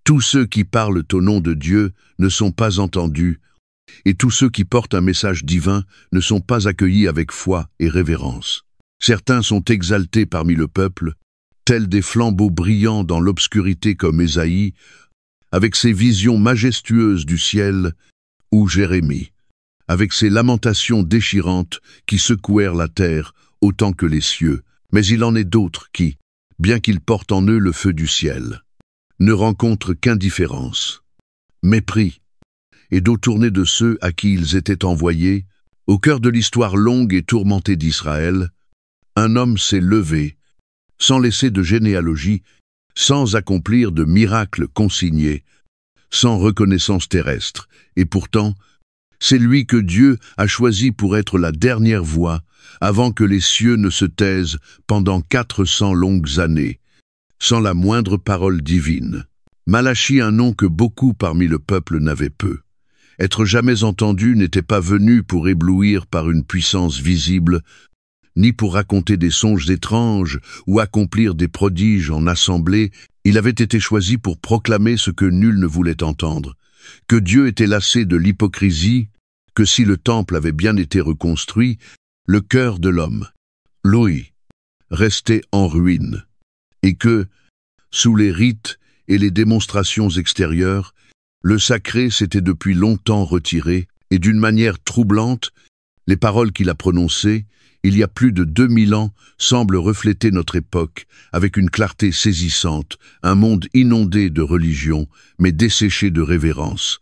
Tous ceux qui parlent au nom de Dieu ne sont pas entendus, et tous ceux qui portent un message divin ne sont pas accueillis avec foi et révérence. Certains sont exaltés parmi le peuple, tels des flambeaux brillants dans l'obscurité comme Ésaïe, avec ses visions majestueuses du ciel, ou Jérémie, avec ses lamentations déchirantes qui secouèrent la terre autant que les cieux. Mais il en est d'autres qui, bien qu'ils portent en eux le feu du ciel, ne rencontrent qu'indifférence, mépris, et dos tourné de ceux à qui ils étaient envoyés. Au cœur de l'histoire longue et tourmentée d'Israël, un homme s'est levé, sans laisser de généalogie, sans accomplir de miracles consignés, sans reconnaissance terrestre, et pourtant, c'est lui que Dieu a choisi pour être la dernière voix, avant que les cieux ne se taisent pendant 400 longues années, sans la moindre parole divine. Malachi, un nom que beaucoup parmi le peuple n'avaient peu. Être jamais entendu n'était pas venu pour éblouir par une puissance visible, ni pour raconter des songes étranges ou accomplir des prodiges en assemblée. Il avait été choisi pour proclamer ce que nul ne voulait entendre, que Dieu était lassé de l'hypocrisie, que si le temple avait bien été reconstruit, le cœur de l'homme, lui, restait en ruine, et que, sous les rites et les démonstrations extérieures, le sacré s'était depuis longtemps retiré, et d'une manière troublante, les paroles qu'il a prononcées, il y a plus de 2000 ans, semblent refléter notre époque, avec une clarté saisissante, un monde inondé de religion, mais desséché de révérence,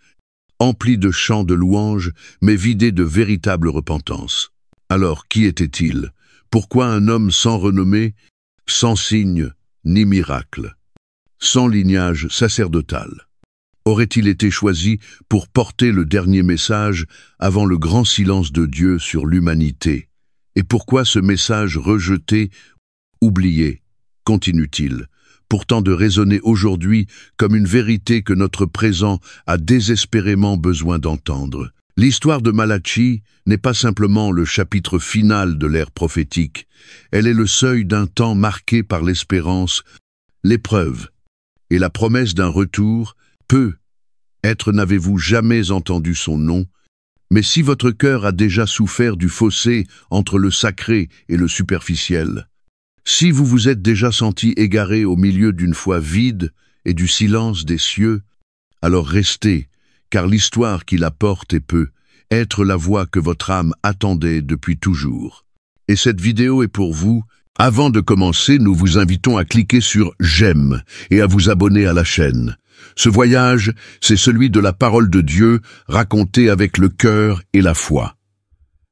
empli de chants de louanges, mais vidé de véritable repentance. Alors, qui était-il? Pourquoi un homme sans renommée, sans signe ni miracle, sans lignage sacerdotal? Aurait-il été choisi pour porter le dernier message avant le grand silence de Dieu sur l'humanité? Et pourquoi ce message rejeté, oublié, continue-t-il, pourtant de résonner aujourd'hui comme une vérité que notre présent a désespérément besoin d'entendre? L'histoire de Malachi n'est pas simplement le chapitre final de l'ère prophétique, elle est le seuil d'un temps marqué par l'espérance, l'épreuve et la promesse d'un retour. Peut-être n'avez-vous jamais entendu son nom, mais si votre cœur a déjà souffert du fossé entre le sacré et le superficiel, si vous vous êtes déjà senti égaré au milieu d'une foi vide et du silence des cieux, alors restez, car l'histoire qu'il apporte peut être la voix que votre âme attendait depuis toujours. Et cette vidéo est pour vous. Avant de commencer, nous vous invitons à cliquer sur « J'aime » et à vous abonner à la chaîne. Ce voyage, c'est celui de la parole de Dieu racontée avec le cœur et la foi.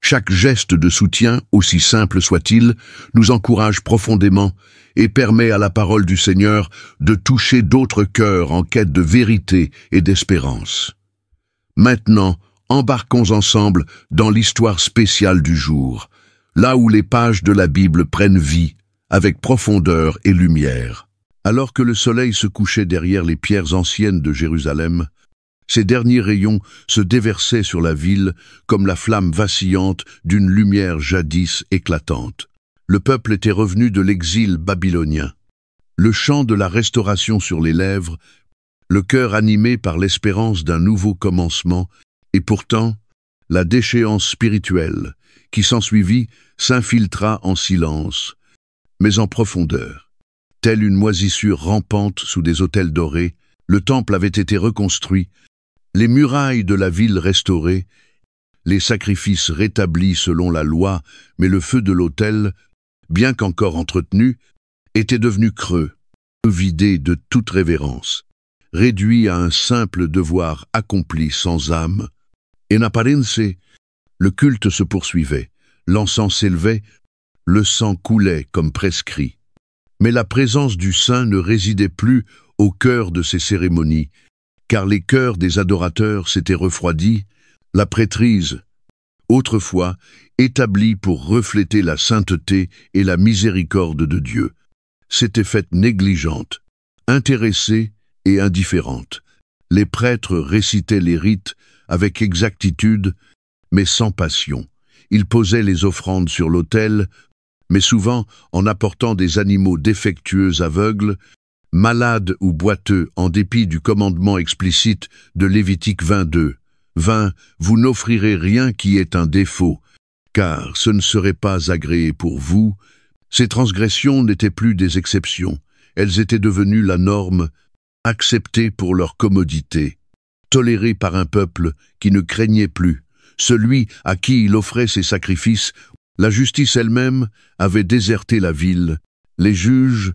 Chaque geste de soutien, aussi simple soit-il, nous encourage profondément et permet à la parole du Seigneur de toucher d'autres cœurs en quête de vérité et d'espérance. Maintenant, embarquons ensemble dans l'histoire spéciale du jour, là où les pages de la Bible prennent vie, avec profondeur et lumière. Alors que le soleil se couchait derrière les pierres anciennes de Jérusalem, ses derniers rayons se déversaient sur la ville comme la flamme vacillante d'une lumière jadis éclatante. Le peuple était revenu de l'exil babylonien. Le chant de la restauration sur les lèvres, le cœur animé par l'espérance d'un nouveau commencement, et pourtant, la déchéance spirituelle qui s'ensuivit s'infiltra en silence, mais en profondeur. Telle une moisissure rampante sous des autels dorés, le temple avait été reconstruit, les murailles de la ville restaurées, les sacrifices rétablis selon la loi, mais le feu de l'autel, bien qu'encore entretenu, était devenu creux, vidé de toute révérence, réduit à un simple devoir accompli sans âme. En apparence, le culte se poursuivait, l'encens s'élevait, le sang coulait comme prescrit. Mais la présence du Saint ne résidait plus au cœur de ces cérémonies, car les cœurs des adorateurs s'étaient refroidis, la prêtrise, autrefois établie pour refléter la sainteté et la miséricorde de Dieu, s'était faite négligente, intéressée et indifférente. Les prêtres récitaient les rites avec exactitude, mais sans passion. Ils posaient les offrandes sur l'autel, mais souvent en apportant des animaux défectueux aveugles, malades ou boiteux en dépit du commandement explicite de Lévitique 22. 20. Vous n'offrirez rien qui ait un défaut, car ce ne serait pas agréé pour vous. Ces transgressions n'étaient plus des exceptions, elles étaient devenues la norme, acceptées pour leur commodité, tolérées par un peuple qui ne craignait plus. Celui à qui il offrait ses sacrifices, la justice elle-même avait déserté la ville. Les juges,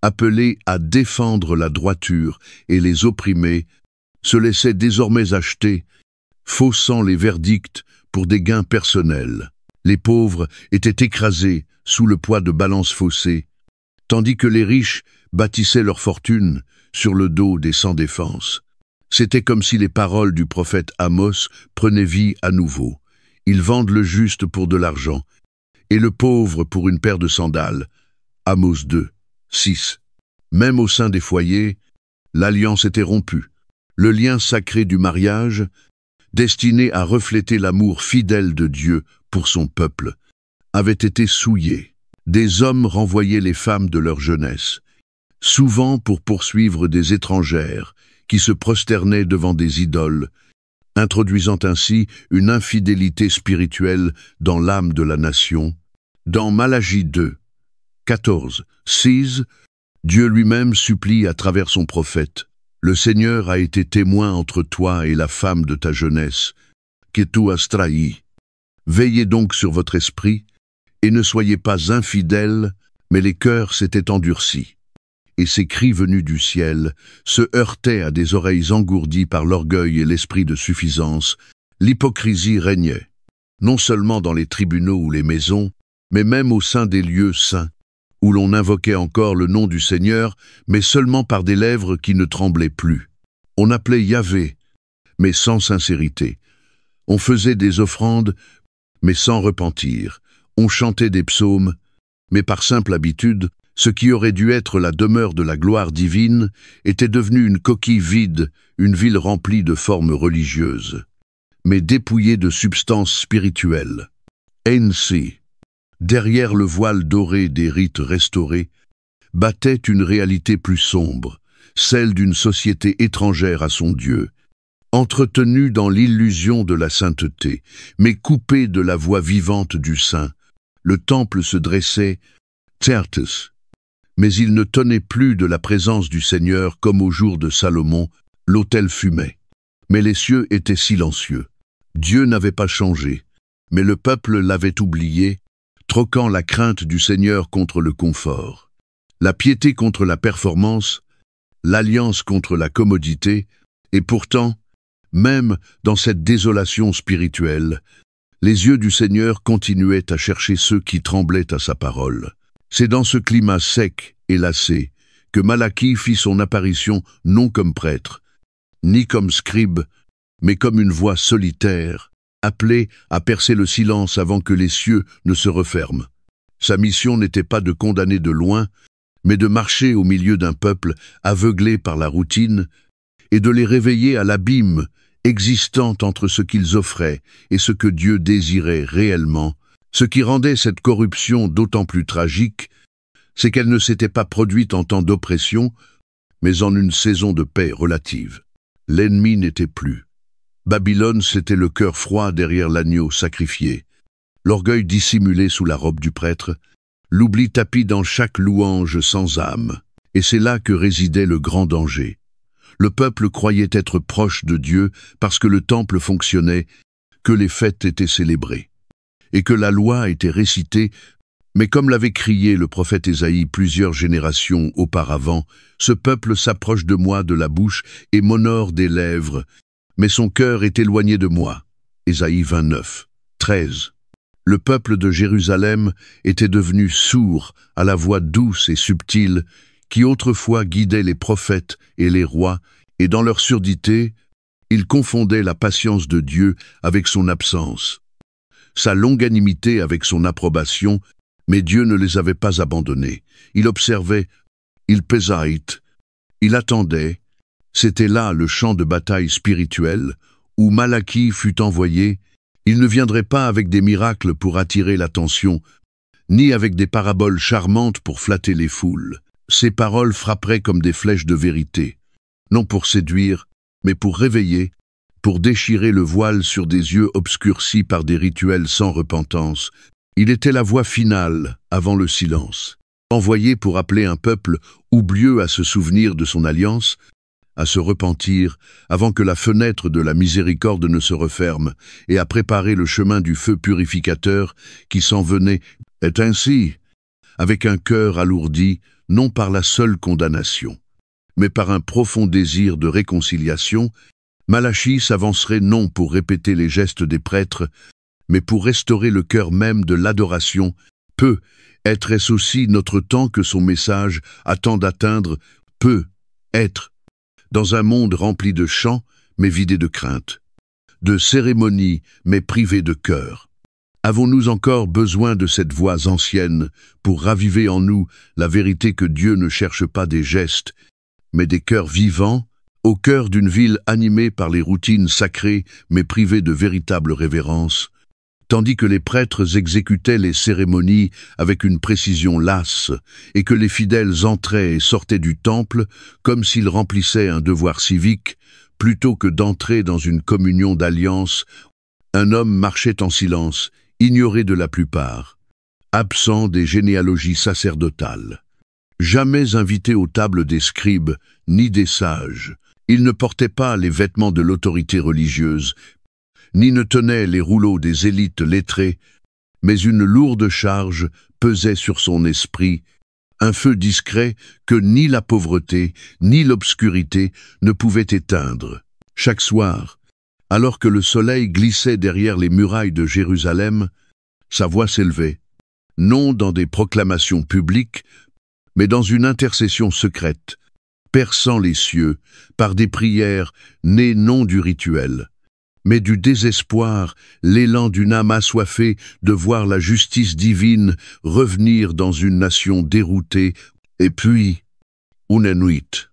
appelés à défendre la droiture et les opprimés, se laissaient désormais acheter, faussant les verdicts pour des gains personnels. Les pauvres étaient écrasés sous le poids de balances faussées, tandis que les riches bâtissaient leur fortune sur le dos des sans défense. C'était comme si les paroles du prophète Amos prenaient vie à nouveau. Ils vendent le juste pour de l'argent, et le pauvre pour une paire de sandales. Amos 2, 6. Même au sein des foyers, l'alliance était rompue. Le lien sacré du mariage, destiné à refléter l'amour fidèle de Dieu pour son peuple, avait été souillé. Des hommes renvoyaient les femmes de leur jeunesse, souvent pour poursuivre des étrangères qui se prosternaient devant des idoles, introduisant ainsi une infidélité spirituelle dans l'âme de la nation. Dans Malachie 2, 14, 6, Dieu lui-même supplie à travers son prophète: « Le Seigneur a été témoin entre toi et la femme de ta jeunesse, que tu as trahi. Veillez donc sur votre esprit, et ne soyez pas infidèles, mais les cœurs s'étaient endurcis. » Et ces cris venus du ciel se heurtaient à des oreilles engourdies par l'orgueil et l'esprit de suffisance. L'hypocrisie régnait, non seulement dans les tribunaux ou les maisons, mais même au sein des lieux saints, où l'on invoquait encore le nom du Seigneur, mais seulement par des lèvres qui ne tremblaient plus. On appelait Yahvé, mais sans sincérité. On faisait des offrandes, mais sans repentir. On chantait des psaumes, mais par simple habitude. Ce qui aurait dû être la demeure de la gloire divine était devenu une coquille vide, une ville remplie de formes religieuses, mais dépouillée de substance spirituelle. Ainsi, derrière le voile doré des rites restaurés, battait une réalité plus sombre, celle d'une société étrangère à son Dieu, entretenue dans l'illusion de la sainteté, mais coupée de la voix vivante du Saint. Le temple se dressait, certes, mais il ne tenait plus de la présence du Seigneur comme au jour de Salomon. L'autel fumait, mais les cieux étaient silencieux. Dieu n'avait pas changé, mais le peuple l'avait oublié, troquant la crainte du Seigneur contre le confort, la piété contre la performance, l'alliance contre la commodité, et pourtant, même dans cette désolation spirituelle, les yeux du Seigneur continuaient à chercher ceux qui tremblaient à sa parole. C'est dans ce climat sec et lassé que Malachie fit son apparition non comme prêtre, ni comme scribe, mais comme une voix solitaire, appelée à percer le silence avant que les cieux ne se referment. Sa mission n'était pas de condamner de loin, mais de marcher au milieu d'un peuple aveuglé par la routine et de les réveiller à l'abîme existant entre ce qu'ils offraient et ce que Dieu désirait réellement. Ce qui rendait cette corruption d'autant plus tragique, c'est qu'elle ne s'était pas produite en temps d'oppression, mais en une saison de paix relative. L'ennemi n'était plus. Babylone, c'était le cœur froid derrière l'agneau sacrifié, l'orgueil dissimulé sous la robe du prêtre, l'oubli tapi dans chaque louange sans âme. Et c'est là que résidait le grand danger. Le peuple croyait être proche de Dieu parce que le temple fonctionnait, que les fêtes étaient célébrées, et que la loi était récitée, mais comme l'avait crié le prophète Ésaïe plusieurs générations auparavant, ce peuple s'approche de moi de la bouche et m'honore des lèvres, mais son cœur est éloigné de moi. Ésaïe 29, 13. Le peuple de Jérusalem était devenu sourd à la voix douce et subtile qui autrefois guidait les prophètes et les rois, et dans leur surdité, ils confondaient la patience de Dieu avec son absence, sa longanimité avec son approbation, mais Dieu ne les avait pas abandonnés. Il observait, il pesait, il attendait. C'était là le champ de bataille spirituel où Malachie fut envoyé. Il ne viendrait pas avec des miracles pour attirer l'attention, ni avec des paraboles charmantes pour flatter les foules. Ces paroles frapperaient comme des flèches de vérité, non pour séduire, mais pour réveiller, pour déchirer le voile sur des yeux obscurcis par des rituels sans repentance. Il était la voix finale, avant le silence, envoyé pour appeler un peuple oublieux à se souvenir de son alliance, à se repentir, avant que la fenêtre de la miséricorde ne se referme, et à préparer le chemin du feu purificateur qui s'en venait. Est ainsi, avec un cœur alourdi, non par la seule condamnation, mais par un profond désir de réconciliation, Malachie s'avancerait non pour répéter les gestes des prêtres, mais pour restaurer le cœur même de l'adoration. Peut être-ce aussi notre temps que son message attend d'atteindre, peut être, dans un monde rempli de chants, mais vidé de crainte, de cérémonies, mais privé de cœur. Avons-nous encore besoin de cette voix ancienne pour raviver en nous la vérité que Dieu ne cherche pas des gestes, mais des cœurs vivants, au cœur d'une ville animée par les routines sacrées, mais privée de véritable révérence, tandis que les prêtres exécutaient les cérémonies avec une précision lasse, et que les fidèles entraient et sortaient du temple comme s'ils remplissaient un devoir civique, plutôt que d'entrer dans une communion d'alliance. Un homme marchait en silence, ignoré de la plupart, absent des généalogies sacerdotales. Jamais invité aux tables des scribes, ni des sages, il ne portait pas les vêtements de l'autorité religieuse, ni ne tenait les rouleaux des élites lettrées, mais une lourde charge pesait sur son esprit, un feu discret que ni la pauvreté, ni l'obscurité ne pouvaient éteindre. Chaque soir, alors que le soleil glissait derrière les murailles de Jérusalem, sa voix s'élevait, non dans des proclamations publiques, mais dans une intercession secrète, perçant les cieux par des prières nées non du rituel, mais du désespoir, l'élan d'une âme assoiffée de voir la justice divine revenir dans une nation déroutée, et puis, une nuit,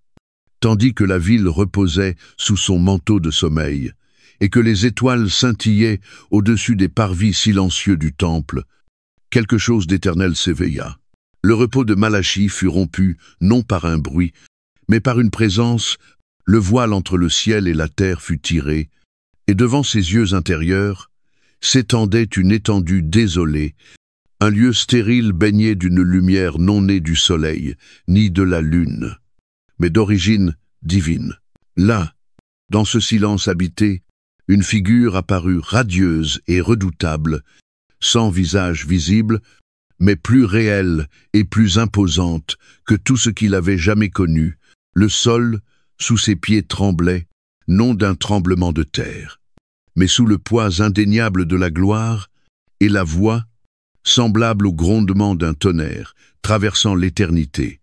tandis que la ville reposait sous son manteau de sommeil, et que les étoiles scintillaient au-dessus des parvis silencieux du temple, quelque chose d'éternel s'éveilla. Le repos de Malachie fut rompu, non par un bruit, mais par une présence. Le voile entre le ciel et la terre fut tiré, et devant ses yeux intérieurs s'étendait une étendue désolée, un lieu stérile baigné d'une lumière non née du soleil, ni de la lune, mais d'origine divine. Là, dans ce silence habité, une figure apparut radieuse et redoutable, sans visage visible, mais plus réelle et plus imposante que tout ce qu'il avait jamais connu. Le sol, sous ses pieds, tremblait, non d'un tremblement de terre, mais sous le poids indéniable de la gloire, et la voix, semblable au grondement d'un tonnerre traversant l'éternité,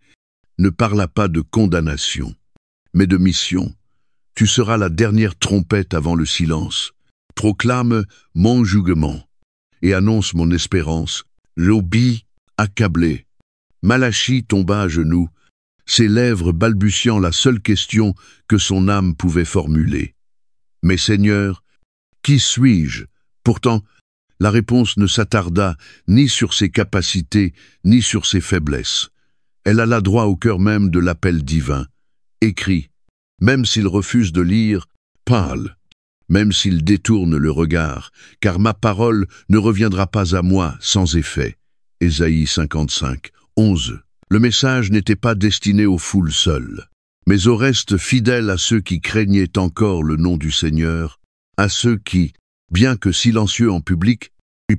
ne parla pas de condamnation, mais de mission. Tu seras la dernière trompette avant le silence. Proclame mon jugement et annonce mon espérance. L'Obi, accablé. Malachie tomba à genoux, ses lèvres balbutiant la seule question que son âme pouvait formuler. Mais Seigneur, qui suis-je? Pourtant, la réponse ne s'attarda ni sur ses capacités, ni sur ses faiblesses. Elle alla droit au cœur même de l'appel divin. Écris, même s'il refuse de lire, parle, même s'il détourne le regard, car ma parole ne reviendra pas à moi sans effet. Ésaïe 55, 11. Le message n'était pas destiné aux foules seules, mais au reste fidèle à ceux qui craignaient encore le nom du Seigneur, à ceux qui, bien que silencieux en public,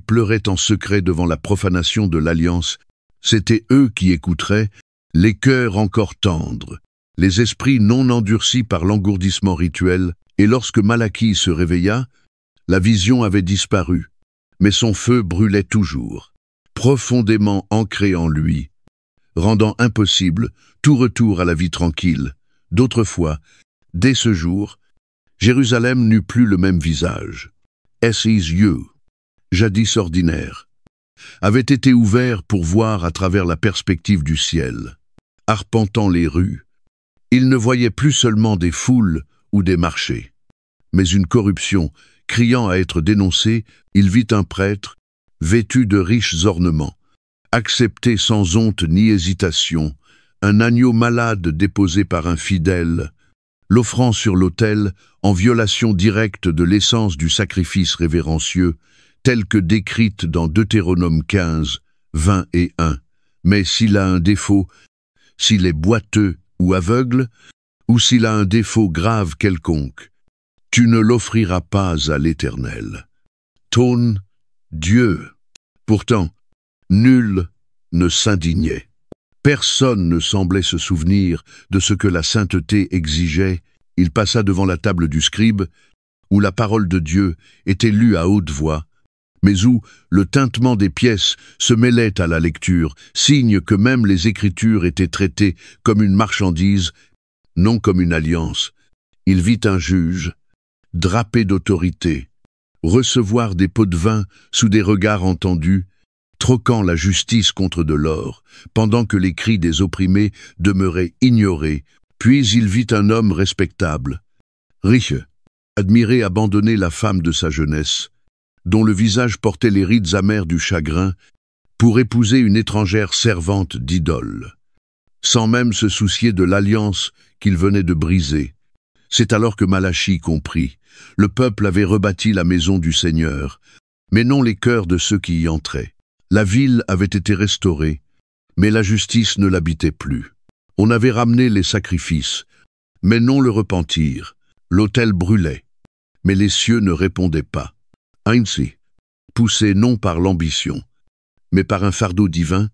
pleuraient en secret devant la profanation de l'alliance. C'étaient eux qui écouteraient, les cœurs encore tendres, les esprits non endurcis par l'engourdissement rituel, et lorsque Malachie se réveilla, la vision avait disparu, mais son feu brûlait toujours, profondément ancré en lui, rendant impossible tout retour à la vie tranquille. D'autrefois, dès ce jour, Jérusalem n'eut plus le même visage. Ses yeux, jadis ordinaires, avaient été ouverts pour voir à travers la perspective du ciel. Arpentant les rues, il ne voyait plus seulement des foules ou des marchés, mais une corruption criant à être dénoncée. Il vit un prêtre, vêtu de riches ornements, accepté sans honte ni hésitation, un agneau malade déposé par un fidèle, l'offrant sur l'autel en violation directe de l'essence du sacrifice révérencieux, telle que décrite dans Deutéronome 15, 20 et 1. Mais s'il a un défaut, s'il est boiteux ou aveugle, ou s'il a un défaut grave quelconque, tu ne l'offriras pas à l'Éternel, ton Dieu. Pourtant, nul ne s'indignait. Personne ne semblait se souvenir de ce que la sainteté exigeait. Il passa devant la table du scribe, où la parole de Dieu était lue à haute voix, mais où le tintement des pièces se mêlait à la lecture, signe que même les Écritures étaient traitées comme une marchandise, non comme une alliance. Il vit un juge, drapé d'autorité, recevoir des pots de vin sous des regards entendus, troquant la justice contre de l'or, pendant que les cris des opprimés demeuraient ignorés. Puis il vit un homme respectable, riche, admiré abandonner la femme de sa jeunesse, dont le visage portait les rides amères du chagrin, pour épouser une étrangère servante d'idole, sans même se soucier de l'alliance qu'il venait de briser. C'est alors que Malachie comprit. Le peuple avait rebâti la maison du Seigneur, mais non les cœurs de ceux qui y entraient. La ville avait été restaurée, mais la justice ne l'habitait plus. On avait ramené les sacrifices, mais non le repentir. L'autel brûlait, mais les cieux ne répondaient pas. Ainsi, poussé non par l'ambition, mais par un fardeau divin,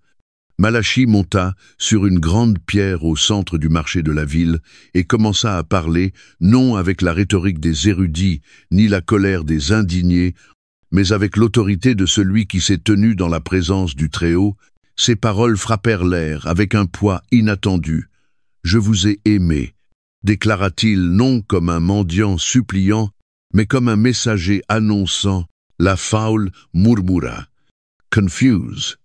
Malachie monta sur une grande pierre au centre du marché de la ville et commença à parler, non avec la rhétorique des érudits, ni la colère des indignés, mais avec l'autorité de celui qui s'est tenu dans la présence du Très-Haut. Ses paroles frappèrent l'air avec un poids inattendu. « Je vous ai aimé », déclara-t-il non comme un mendiant suppliant, mais comme un messager annonçant. La foule murmura, confuse,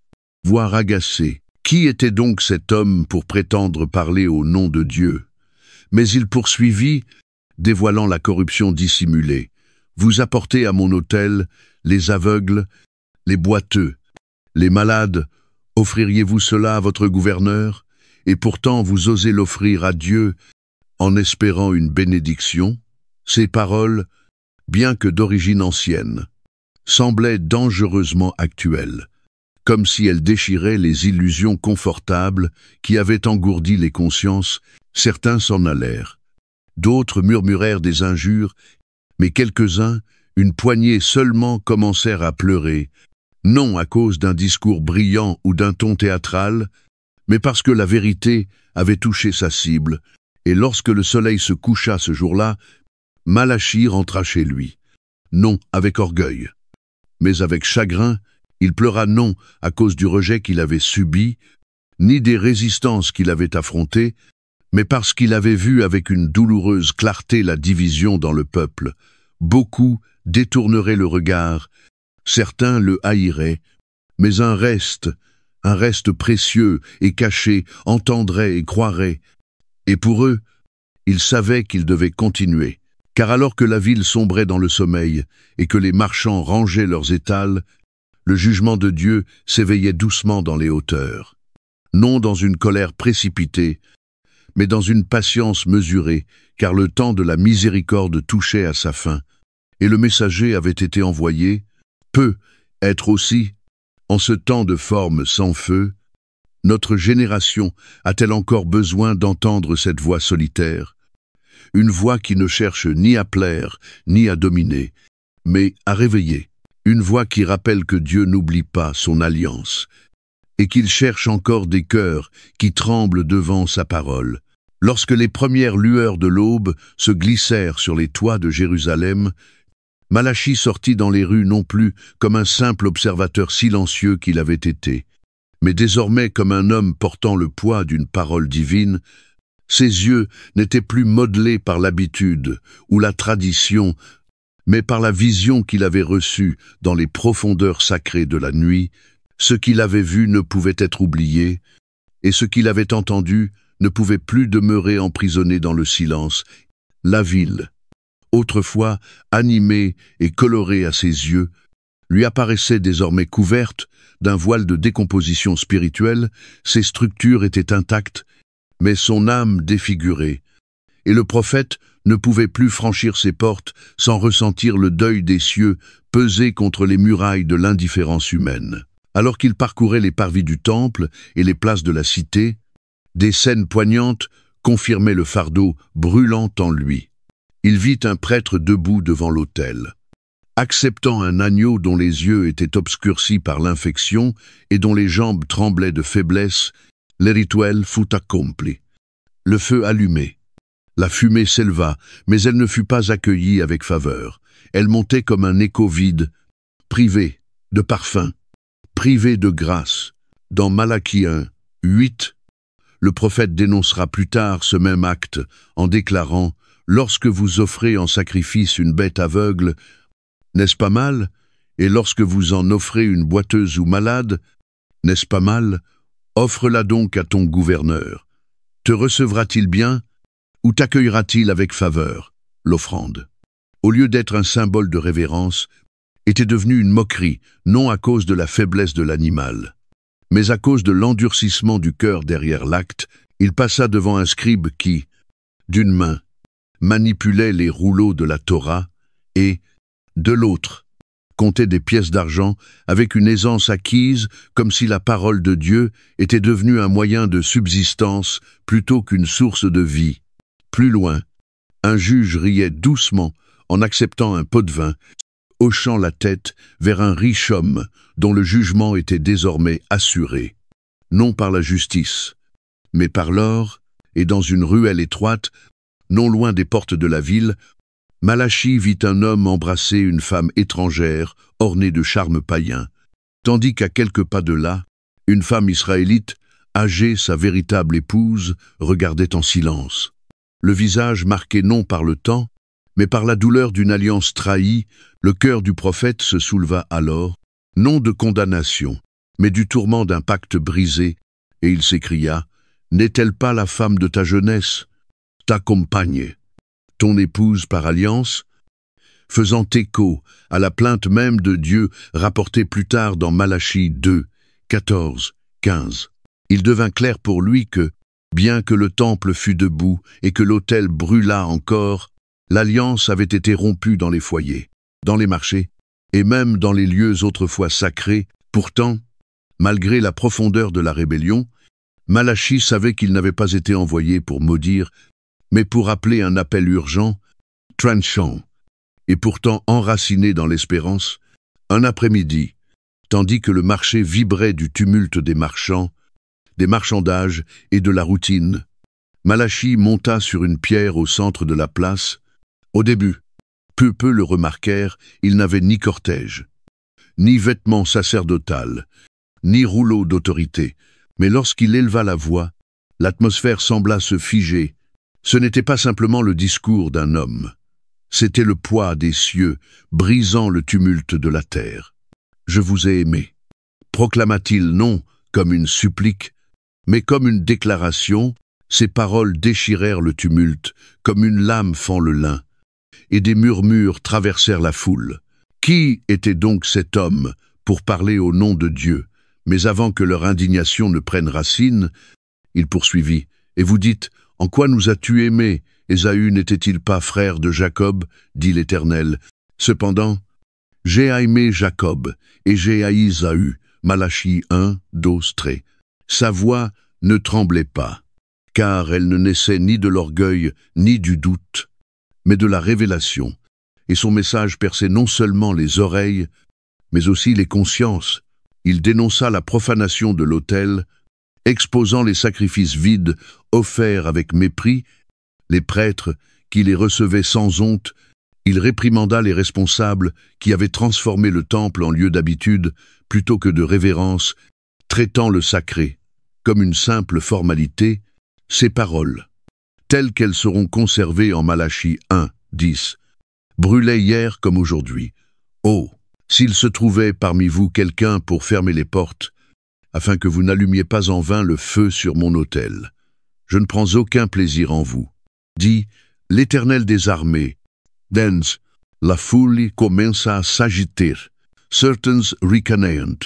voire agacé. Qui était donc cet homme pour prétendre parler au nom de Dieu? Mais il poursuivit, dévoilant la corruption dissimulée. Vous apportez à mon autel les aveugles, les boiteux, les malades. Offririez-vous cela à votre gouverneur? Et pourtant vous osez l'offrir à Dieu en espérant une bénédiction? Ces paroles, bien que d'origine ancienne, semblaient dangereusement actuelles, comme si elles déchiraient les illusions confortables qui avaient engourdi les consciences. Certains s'en allèrent, d'autres murmurèrent des injures, mais quelques-uns, une poignée seulement, commencèrent à pleurer, non à cause d'un discours brillant ou d'un ton théâtral, mais parce que la vérité avait touché sa cible, et lorsque le soleil se coucha ce jour-là, Malachie rentra chez lui, non avec orgueil, mais avec chagrin. Il pleura non à cause du rejet qu'il avait subi, ni des résistances qu'il avait affrontées, mais parce qu'il avait vu avec une douloureuse clarté la division dans le peuple. Beaucoup détourneraient le regard, certains le haïraient, mais un reste précieux et caché, entendrait et croirait. Et pour eux, ils savaient qu'ils devaient continuer, car alors que la ville sombrait dans le sommeil et que les marchands rangeaient leurs étals, le jugement de Dieu s'éveillait doucement dans les hauteurs, non dans une colère précipitée, mais dans une patience mesurée, car le temps de la miséricorde touchait à sa fin, et le messager avait été envoyé, peut être aussi, en ce temps de forme sans feu. Notre génération a-t-elle encore besoin d'entendre cette voix solitaire, une voix qui ne cherche ni à plaire, ni à dominer, mais à réveiller, une voix qui rappelle que Dieu n'oublie pas son alliance, et qu'il cherche encore des cœurs qui tremblent devant sa parole. Lorsque les premières lueurs de l'aube se glissèrent sur les toits de Jérusalem, Malachie sortit dans les rues non plus comme un simple observateur silencieux qu'il avait été, mais désormais comme un homme portant le poids d'une parole divine. Ses yeux n'étaient plus modelés par l'habitude ou la tradition, mais par la vision qu'il avait reçue dans les profondeurs sacrées de la nuit. Ce qu'il avait vu ne pouvait être oublié, et ce qu'il avait entendu ne pouvait plus demeurer emprisonné dans le silence. La ville, autrefois animée et colorée à ses yeux, lui apparaissait désormais couverte d'un voile de décomposition spirituelle. Ses structures étaient intactes, mais son âme défigurée, et le prophète ne pouvait plus franchir ses portes sans ressentir le deuil des cieux peser contre les murailles de l'indifférence humaine. Alors qu'il parcourait les parvis du temple et les places de la cité, des scènes poignantes confirmaient le fardeau brûlant en lui. Il vit un prêtre debout devant l'autel, acceptant un agneau dont les yeux étaient obscurcis par l'infection et dont les jambes tremblaient de faiblesse. Le rituel fut accompli. Le feu allumé. La fumée s'éleva, mais elle ne fut pas accueillie avec faveur. Elle montait comme un écho vide, privé de parfum, privé de grâce. Dans Malachie 1, 8, le prophète dénoncera plus tard ce même acte en déclarant « Lorsque vous offrez en sacrifice une bête aveugle, n'est-ce pas mal? Et lorsque vous en offrez une boiteuse ou malade, n'est-ce pas mal? Offre-la donc à ton gouverneur. Te recevra-t-il bien ou t'accueillera-t-il avec faveur ?» L'offrande, au lieu d'être un symbole de révérence, était devenue une moquerie, non à cause de la faiblesse de l'animal, mais à cause de l'endurcissement du cœur derrière l'acte. Il passa devant un scribe qui, d'une main, manipulait les rouleaux de la Torah et, de l'autre, comptait des pièces d'argent avec une aisance acquise comme si la parole de Dieu était devenue un moyen de subsistance plutôt qu'une source de vie. Plus loin, un juge riait doucement en acceptant un pot de vin, hochant la tête vers un riche homme dont le jugement était désormais assuré, non par la justice, mais par l'or, et dans une ruelle étroite, non loin des portes de la ville, Malachie vit un homme embrasser une femme étrangère ornée de charmes païens, tandis qu'à quelques pas de là, une femme israélite, âgée, sa véritable épouse, regardait en silence. Le visage marqué non par le temps, mais par la douleur d'une alliance trahie, le cœur du prophète se souleva alors, non de condamnation, mais du tourment d'un pacte brisé, et il s'écria « N'est-elle pas la femme de ta jeunesse, ta compagne, ton épouse par alliance ?» faisant écho à la plainte même de Dieu rapportée plus tard dans Malachie 2, 14, 15. Il devint clair pour lui que, bien que le temple fût debout et que l'autel brûlât encore, l'alliance avait été rompue dans les foyers, dans les marchés, et même dans les lieux autrefois sacrés. Pourtant, malgré la profondeur de la rébellion, Malachie savait qu'il n'avait pas été envoyé pour maudire, mais pour appeler un appel urgent, tranchant, et pourtant enraciné dans l'espérance, un après-midi, tandis que le marché vibrait du tumulte des marchands, des marchandages et de la routine, Malachie monta sur une pierre au centre de la place. Au début, peu le remarquèrent, il n'avait ni cortège, ni vêtements sacerdotal, ni rouleau d'autorité, mais lorsqu'il éleva la voix, l'atmosphère sembla se figer. Ce n'était pas simplement le discours d'un homme, c'était le poids des cieux, brisant le tumulte de la terre. « Je vous ai aimé », proclama-t-il non comme une supplique, mais comme une déclaration. Ces paroles déchirèrent le tumulte, comme une lame fend le lin, et des murmures traversèrent la foule. Qui était donc cet homme pour parler au nom de Dieu? Mais avant que leur indignation ne prenne racine, il poursuivit. « Et vous dites, en quoi nous as-tu aimés? Ésaü n'était-il pas frère de Jacob? Dit l'Éternel. Cependant, j'ai aimé Jacob, et j'ai haï Ésaü. » Malachie 1, 12, 13. Sa voix ne tremblait pas, car elle ne naissait ni de l'orgueil ni du doute, mais de la révélation, et son message perçait non seulement les oreilles, mais aussi les consciences. Il dénonça la profanation de l'autel, exposant les sacrifices vides offerts avec mépris, les prêtres qui les recevaient sans honte. Il réprimanda les responsables qui avaient transformé le temple en lieu d'habitude plutôt que de révérence, traitant le sacré comme une simple formalité. Ces paroles, telles qu'elles seront conservées en Malachie 1, 10, brûlaient hier comme aujourd'hui. Oh, s'il se trouvait parmi vous quelqu'un pour fermer les portes, afin que vous n'allumiez pas en vain le feu sur mon autel. Je ne prends aucun plaisir en vous, dit l'Éternel des armées. Dens, la foule commença à s'agiter. Certains ricaneant,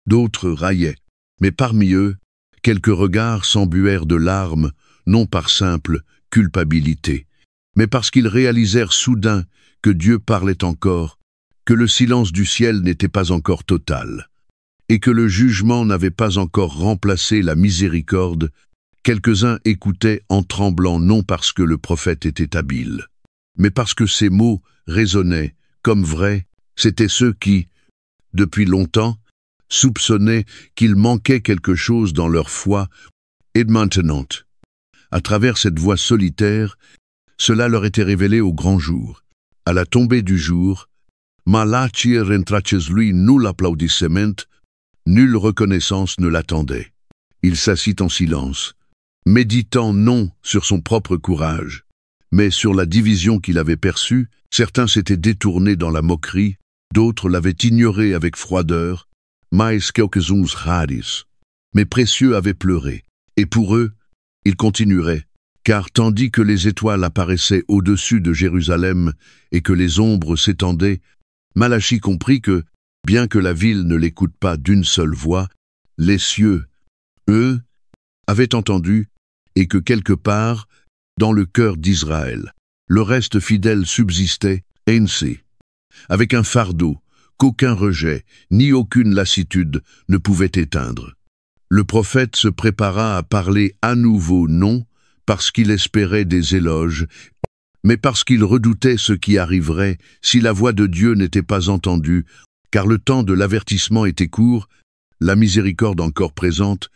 d'autres raillaient, mais parmi eux, quelques regards s'embuèrent de larmes, non par simple culpabilité, mais parce qu'ils réalisèrent soudain que Dieu parlait encore, que le silence du ciel n'était pas encore total, et que le jugement n'avait pas encore remplacé la miséricorde. Quelques-uns écoutaient en tremblant non parce que le prophète était habile, mais parce que ces mots résonnaient comme vrais. C'étaient ceux qui, depuis longtemps, soupçonnaient qu'il manquait quelque chose dans leur foi, et maintenant, à travers cette voix solitaire, cela leur était révélé au grand jour. À la tombée du jour, Malachi rentraces lui nul applaudissement, nulle reconnaissance ne l'attendait. Il s'assit en silence, méditant non sur son propre courage, mais sur la division qu'il avait perçue. Certains s'étaient détournés dans la moquerie, d'autres l'avaient ignoré avec froideur, mais quelques-uns raris. Mais précieux avait pleuré, et pour eux, ils continueraient, car tandis que les étoiles apparaissaient au-dessus de Jérusalem et que les ombres s'étendaient, Malachi comprit que, bien que la ville ne l'écoute pas d'une seule voix, les cieux, eux, avaient entendu, et que quelque part, dans le cœur d'Israël, le reste fidèle subsistait, ainsi, avec un fardeau qu'aucun rejet, ni aucune lassitude ne pouvait éteindre. Le prophète se prépara à parler à nouveau non parce qu'il espérait des éloges, mais parce qu'il redoutait ce qui arriverait si la voix de Dieu n'était pas entendue, car le temps de l'avertissement était court, la miséricorde encore présente,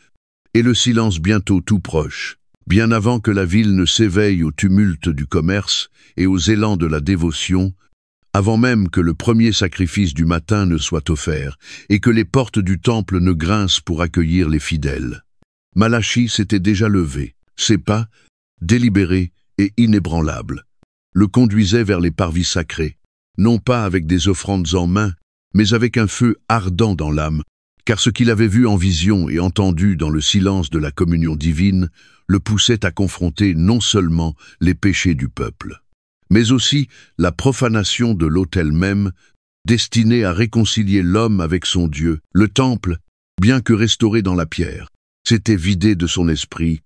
et le silence bientôt tout proche. Bien avant que la ville ne s'éveille au tumulte du commerce et aux élans de la dévotion, avant même que le premier sacrifice du matin ne soit offert et que les portes du temple ne grincent pour accueillir les fidèles. Malachi s'était déjà levé, ses pas, délibérés et inébranlables, le conduisaient vers les parvis sacrés, non pas avec des offrandes en main, mais avec un feu ardent dans l'âme, car ce qu'il avait vu en vision et entendu dans le silence de la communion divine le poussait à confronter non seulement les péchés du peuple, mais aussi la profanation de l'autel même, destiné à réconcilier l'homme avec son Dieu. Le temple, bien que restauré dans la pierre, s'était vidé de son esprit,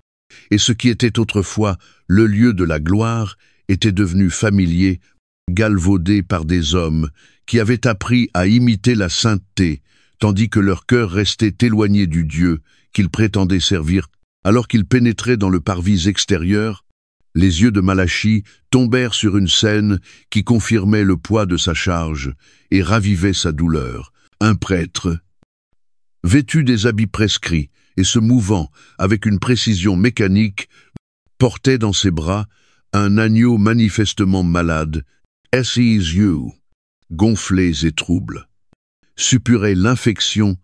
et ce qui était autrefois le lieu de la gloire était devenu familier, galvaudé par des hommes qui avaient appris à imiter la sainteté, tandis que leur cœur restait éloigné du Dieu qu'ils prétendaient servir. Alors qu'ils pénétraient dans le parvis extérieur, les yeux de Malachi tombèrent sur une scène qui confirmait le poids de sa charge et ravivait sa douleur. Un prêtre, vêtu des habits prescrits et se mouvant avec une précision mécanique, portait dans ses bras un agneau manifestement malade, ses yeux, gonflés et troubles, suppurait l'infection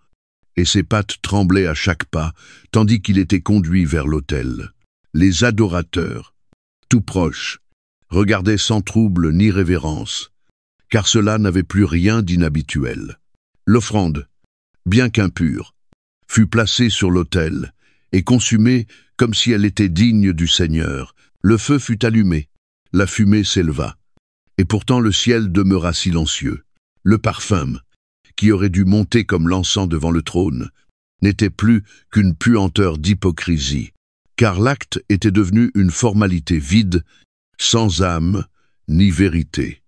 et ses pattes tremblaient à chaque pas, tandis qu'il était conduit vers l'autel. Les adorateurs, tout proches, regardaient sans trouble ni révérence, car cela n'avait plus rien d'inhabituel. L'offrande, bien qu'impure, fut placée sur l'autel et consumée comme si elle était digne du Seigneur. Le feu fut allumé, la fumée s'éleva, et pourtant le ciel demeura silencieux. Le parfum, qui aurait dû monter comme l'encens devant le trône, n'était plus qu'une puanteur d'hypocrisie, car l'acte était devenu une formalité vide, sans âme ni vérité.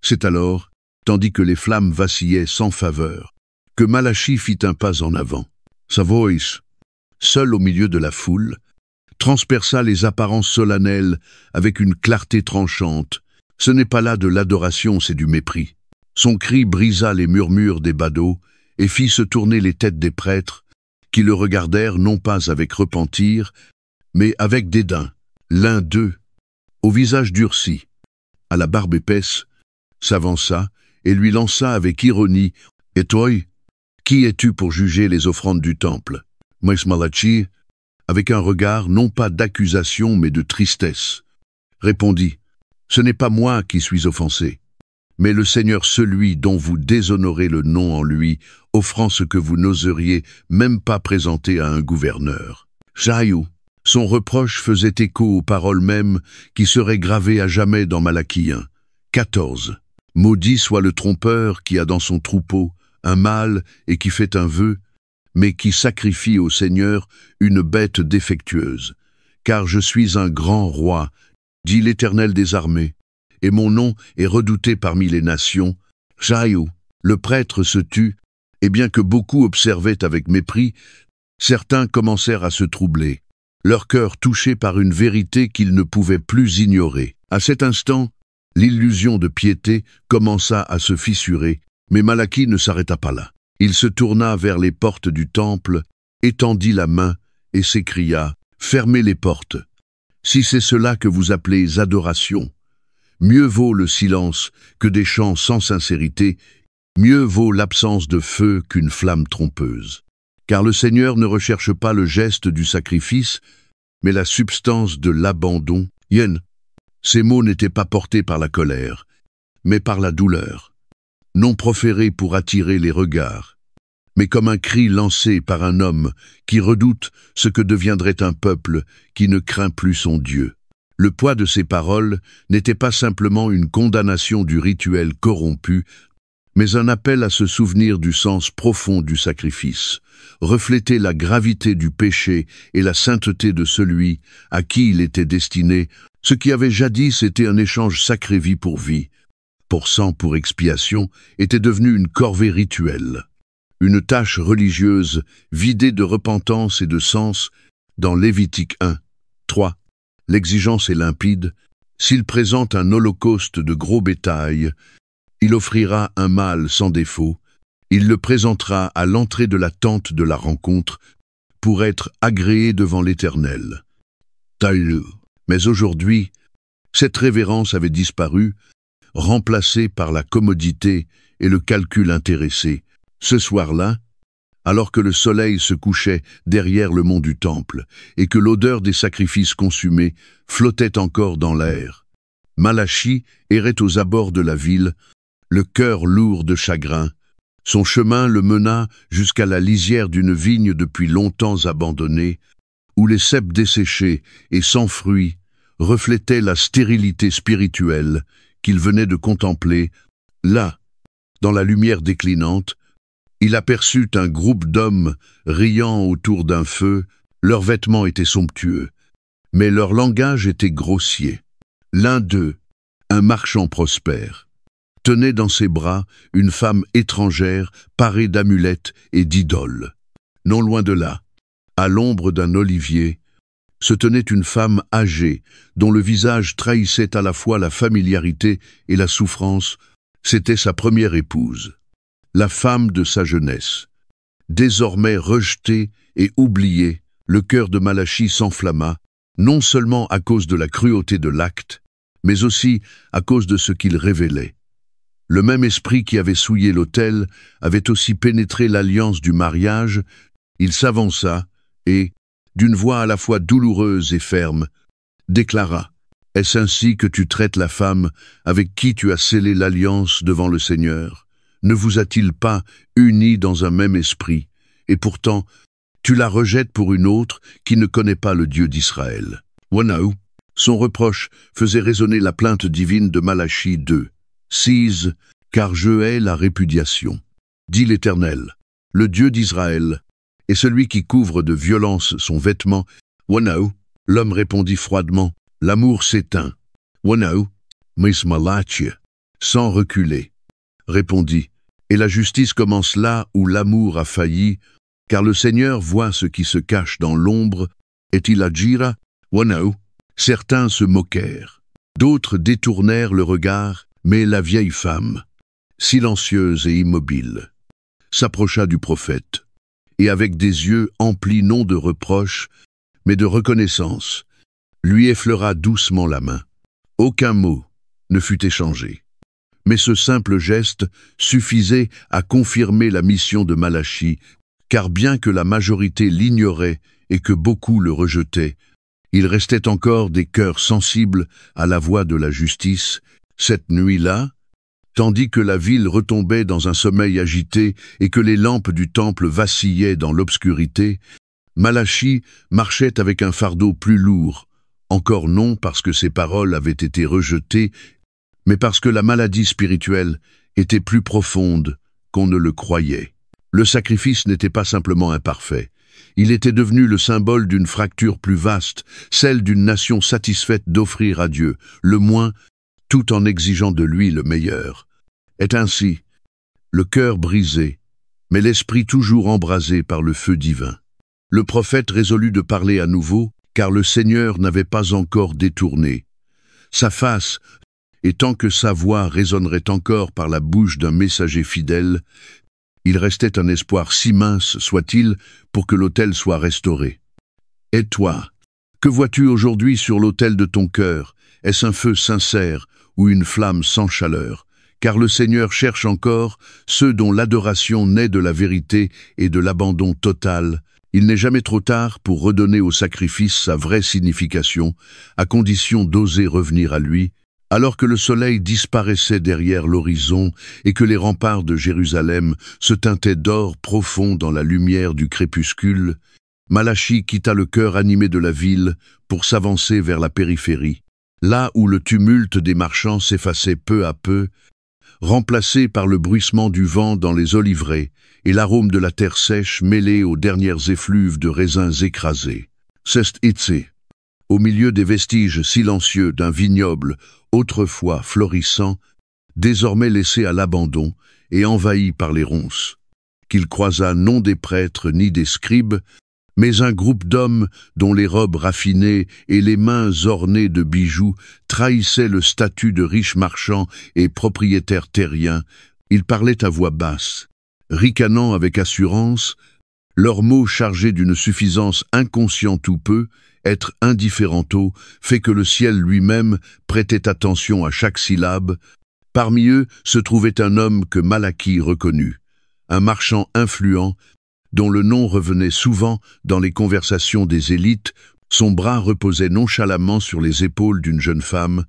C'est alors, tandis que les flammes vacillaient sans faveur, que Malachi fit un pas en avant. Sa voix, seule au milieu de la foule, transperça les apparences solennelles avec une clarté tranchante. Ce n'est pas là de l'adoration, c'est du mépris. Son cri brisa les murmures des badauds et fit se tourner les têtes des prêtres, qui le regardèrent non pas avec repentir, mais avec dédain. L'un d'eux, au visage durci, à la barbe épaisse, s'avança et lui lança avec ironie « Et toi, qui es-tu pour juger les offrandes du temple ?» Mais Malachi, avec un regard non pas d'accusation mais de tristesse, répondit « Ce n'est pas moi qui suis offensé, mais le Seigneur celui dont vous déshonorez le nom en lui, offrant ce que vous n'oseriez même pas présenter à un gouverneur. » Jaïou, son reproche faisait écho aux paroles mêmes qui seraient gravées à jamais dans Malachie 1. 14. Maudit soit le trompeur qui a dans son troupeau un mâle et qui fait un vœu, mais qui sacrifie au Seigneur une bête défectueuse, car je suis un grand roi, dit l'Éternel des armées, et mon nom est redouté parmi les nations. Jaïou, le prêtre se tut, et bien que beaucoup observaient avec mépris, certains commencèrent à se troubler, leur cœur touché par une vérité qu'ils ne pouvaient plus ignorer. À cet instant, l'illusion de piété commença à se fissurer, mais Malachie ne s'arrêta pas là. Il se tourna vers les portes du temple, étendit la main et s'écria « Fermez les portes. Si c'est cela que vous appelez adoration, mieux vaut le silence que des chants sans sincérité, mieux vaut l'absence de feu qu'une flamme trompeuse. Car le Seigneur ne recherche pas le geste du sacrifice, mais la substance de l'abandon. » Yen. Ces mots n'étaient pas portés par la colère, mais par la douleur, non proférés pour attirer les regards, mais comme un cri lancé par un homme qui redoute ce que deviendrait un peuple qui ne craint plus son Dieu. Le poids de ces paroles n'était pas simplement une condamnation du rituel corrompu, mais un appel à se souvenir du sens profond du sacrifice, refléter la gravité du péché et la sainteté de celui à qui il était destiné. Ce qui avait jadis été un échange sacré vie pour vie, pour sang pour expiation, était devenu une corvée rituelle, une tâche religieuse vidée de repentance et de sens. Dans Lévitique 1, 3, l'exigence est limpide. S'il présente un holocauste de gros bétail, il offrira un mâle sans défaut, il le présentera à l'entrée de la tente de la rencontre pour être agréé devant l'Éternel. Taïlu. Mais aujourd'hui, cette révérence avait disparu, remplacée par la commodité et le calcul intéressé. Ce soir-là, alors que le soleil se couchait derrière le mont du Temple et que l'odeur des sacrifices consumés flottait encore dans l'air, Malachie errait aux abords de la ville, le cœur lourd de chagrin. Son chemin le mena jusqu'à la lisière d'une vigne depuis longtemps abandonnée, où les cèpes desséchés et sans fruits reflétaient la stérilité spirituelle qu'il venait de contempler. Là, dans la lumière déclinante, il aperçut un groupe d'hommes riant autour d'un feu. Leurs vêtements étaient somptueux, mais leur langage était grossier. L'un d'eux, un marchand prospère, tenait dans ses bras une femme étrangère parée d'amulettes et d'idoles. Non loin de là, à l'ombre d'un olivier, se tenait une femme âgée, dont le visage trahissait à la fois la familiarité et la souffrance. C'était sa première épouse, la femme de sa jeunesse. Désormais rejetée et oubliée, le cœur de Malachie s'enflamma, non seulement à cause de la cruauté de l'acte, mais aussi à cause de ce qu'il révélait. Le même esprit qui avait souillé l'autel avait aussi pénétré l'alliance du mariage. Il s'avança et, d'une voix à la fois douloureuse et ferme, déclara « Est-ce ainsi que tu traites la femme avec qui tu as scellé l'alliance devant le Seigneur? Ne vous a-t-il pas unis dans un même esprit? Et pourtant, tu la rejettes pour une autre qui ne connaît pas le Dieu d'Israël. » Wanaou. Son reproche faisait résonner la plainte divine de Malachie 2. « 6. Car je hais la répudiation, dit l'Éternel, le Dieu d'Israël, et celui qui couvre de violence son vêtement. » Wanaou. L'homme répondit froidement, « L'amour s'éteint. » Wanaou. Miss Malachie, sans reculer, répondit, « Et la justice commence là où l'amour a failli, car le Seigneur voit ce qui se cache dans l'ombre. Est-il à Jira? » Wanaou. Certains se moquèrent, d'autres détournèrent le regard, mais la vieille femme, silencieuse et immobile, s'approcha du prophète, et avec des yeux emplis non de reproche, mais de reconnaissance, lui effleura doucement la main. Aucun mot ne fut échangé, mais ce simple geste suffisait à confirmer la mission de Malachie, car bien que la majorité l'ignorait et que beaucoup le rejetaient, il restait encore des cœurs sensibles à la voix de la justice. Cette nuit-là, tandis que la ville retombait dans un sommeil agité et que les lampes du temple vacillaient dans l'obscurité, Malachie marchait avec un fardeau plus lourd, encore non parce que ses paroles avaient été rejetées, mais parce que la maladie spirituelle était plus profonde qu'on ne le croyait. Le sacrifice n'était pas simplement imparfait, Il était devenu le symbole d'une fracture plus vaste, celle d'une nation satisfaite d'offrir à Dieu le moins, tout en exigeant de lui le meilleur. Est ainsi, le cœur brisé, mais l'esprit toujours embrasé par le feu divin. Le prophète résolut de parler à nouveau, car le Seigneur n'avait pas encore détourné sa face, et tant que sa voix résonnerait encore par la bouche d'un messager fidèle, il restait un espoir si mince soit-il pour que l'autel soit restauré. Et toi, que vois-tu aujourd'hui sur l'autel de ton cœur? Est-ce un feu sincère ou une flamme sans chaleur? Car le Seigneur cherche encore ceux dont l'adoration naît de la vérité et de l'abandon total. Il n'est jamais trop tard pour redonner au sacrifice sa vraie signification, à condition d'oser revenir à lui. Alors que le soleil disparaissait derrière l'horizon et que les remparts de Jérusalem se teintaient d'or profond dans la lumière du crépuscule, Malachi quitta le cœur animé de la ville pour s'avancer vers la périphérie, là où le tumulte des marchands s'effaçait peu à peu, remplacé par le bruissement du vent dans les oliveraies et l'arôme de la terre sèche mêlé aux dernières effluves de raisins écrasés. C'est ici, au milieu des vestiges silencieux d'un vignoble autrefois florissant, désormais laissé à l'abandon et envahi par les ronces, qu'il croisa non des prêtres ni des scribes, mais un groupe d'hommes dont les robes raffinées et les mains ornées de bijoux trahissaient le statut de riches marchands et propriétaires terriens. Ils parlaient à voix basse, ricanant avec assurance, leurs mots chargés d'une suffisance inconsciente ou peu, être indifférento, fait que le ciel lui-même prêtait attention à chaque syllabe. Parmi eux se trouvait un homme que Malachi reconnut, un marchand influent, dont le nom revenait souvent dans les conversations des élites. Son bras reposait nonchalamment sur les épaules d'une jeune femme,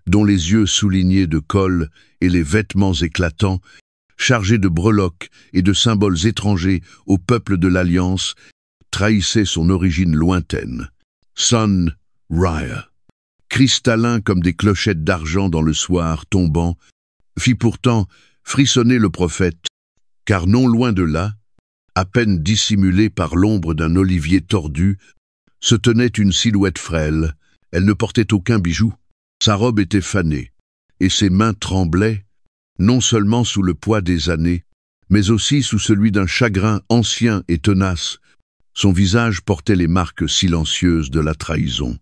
dont les yeux soulignés de colle et les vêtements éclatants, chargés de breloques et de symboles étrangers au peuple de l'Alliance, trahissaient son origine lointaine. Sun Raya, cristallin comme des clochettes d'argent dans le soir tombant, fit pourtant frissonner le prophète, car non loin de là, à peine dissimulée par l'ombre d'un olivier tordu, se tenait une silhouette frêle. Elle ne portait aucun bijou. Sa robe était fanée, et ses mains tremblaient, non seulement sous le poids des années, mais aussi sous celui d'un chagrin ancien et tenace. Son visage portait les marques silencieuses de la trahison.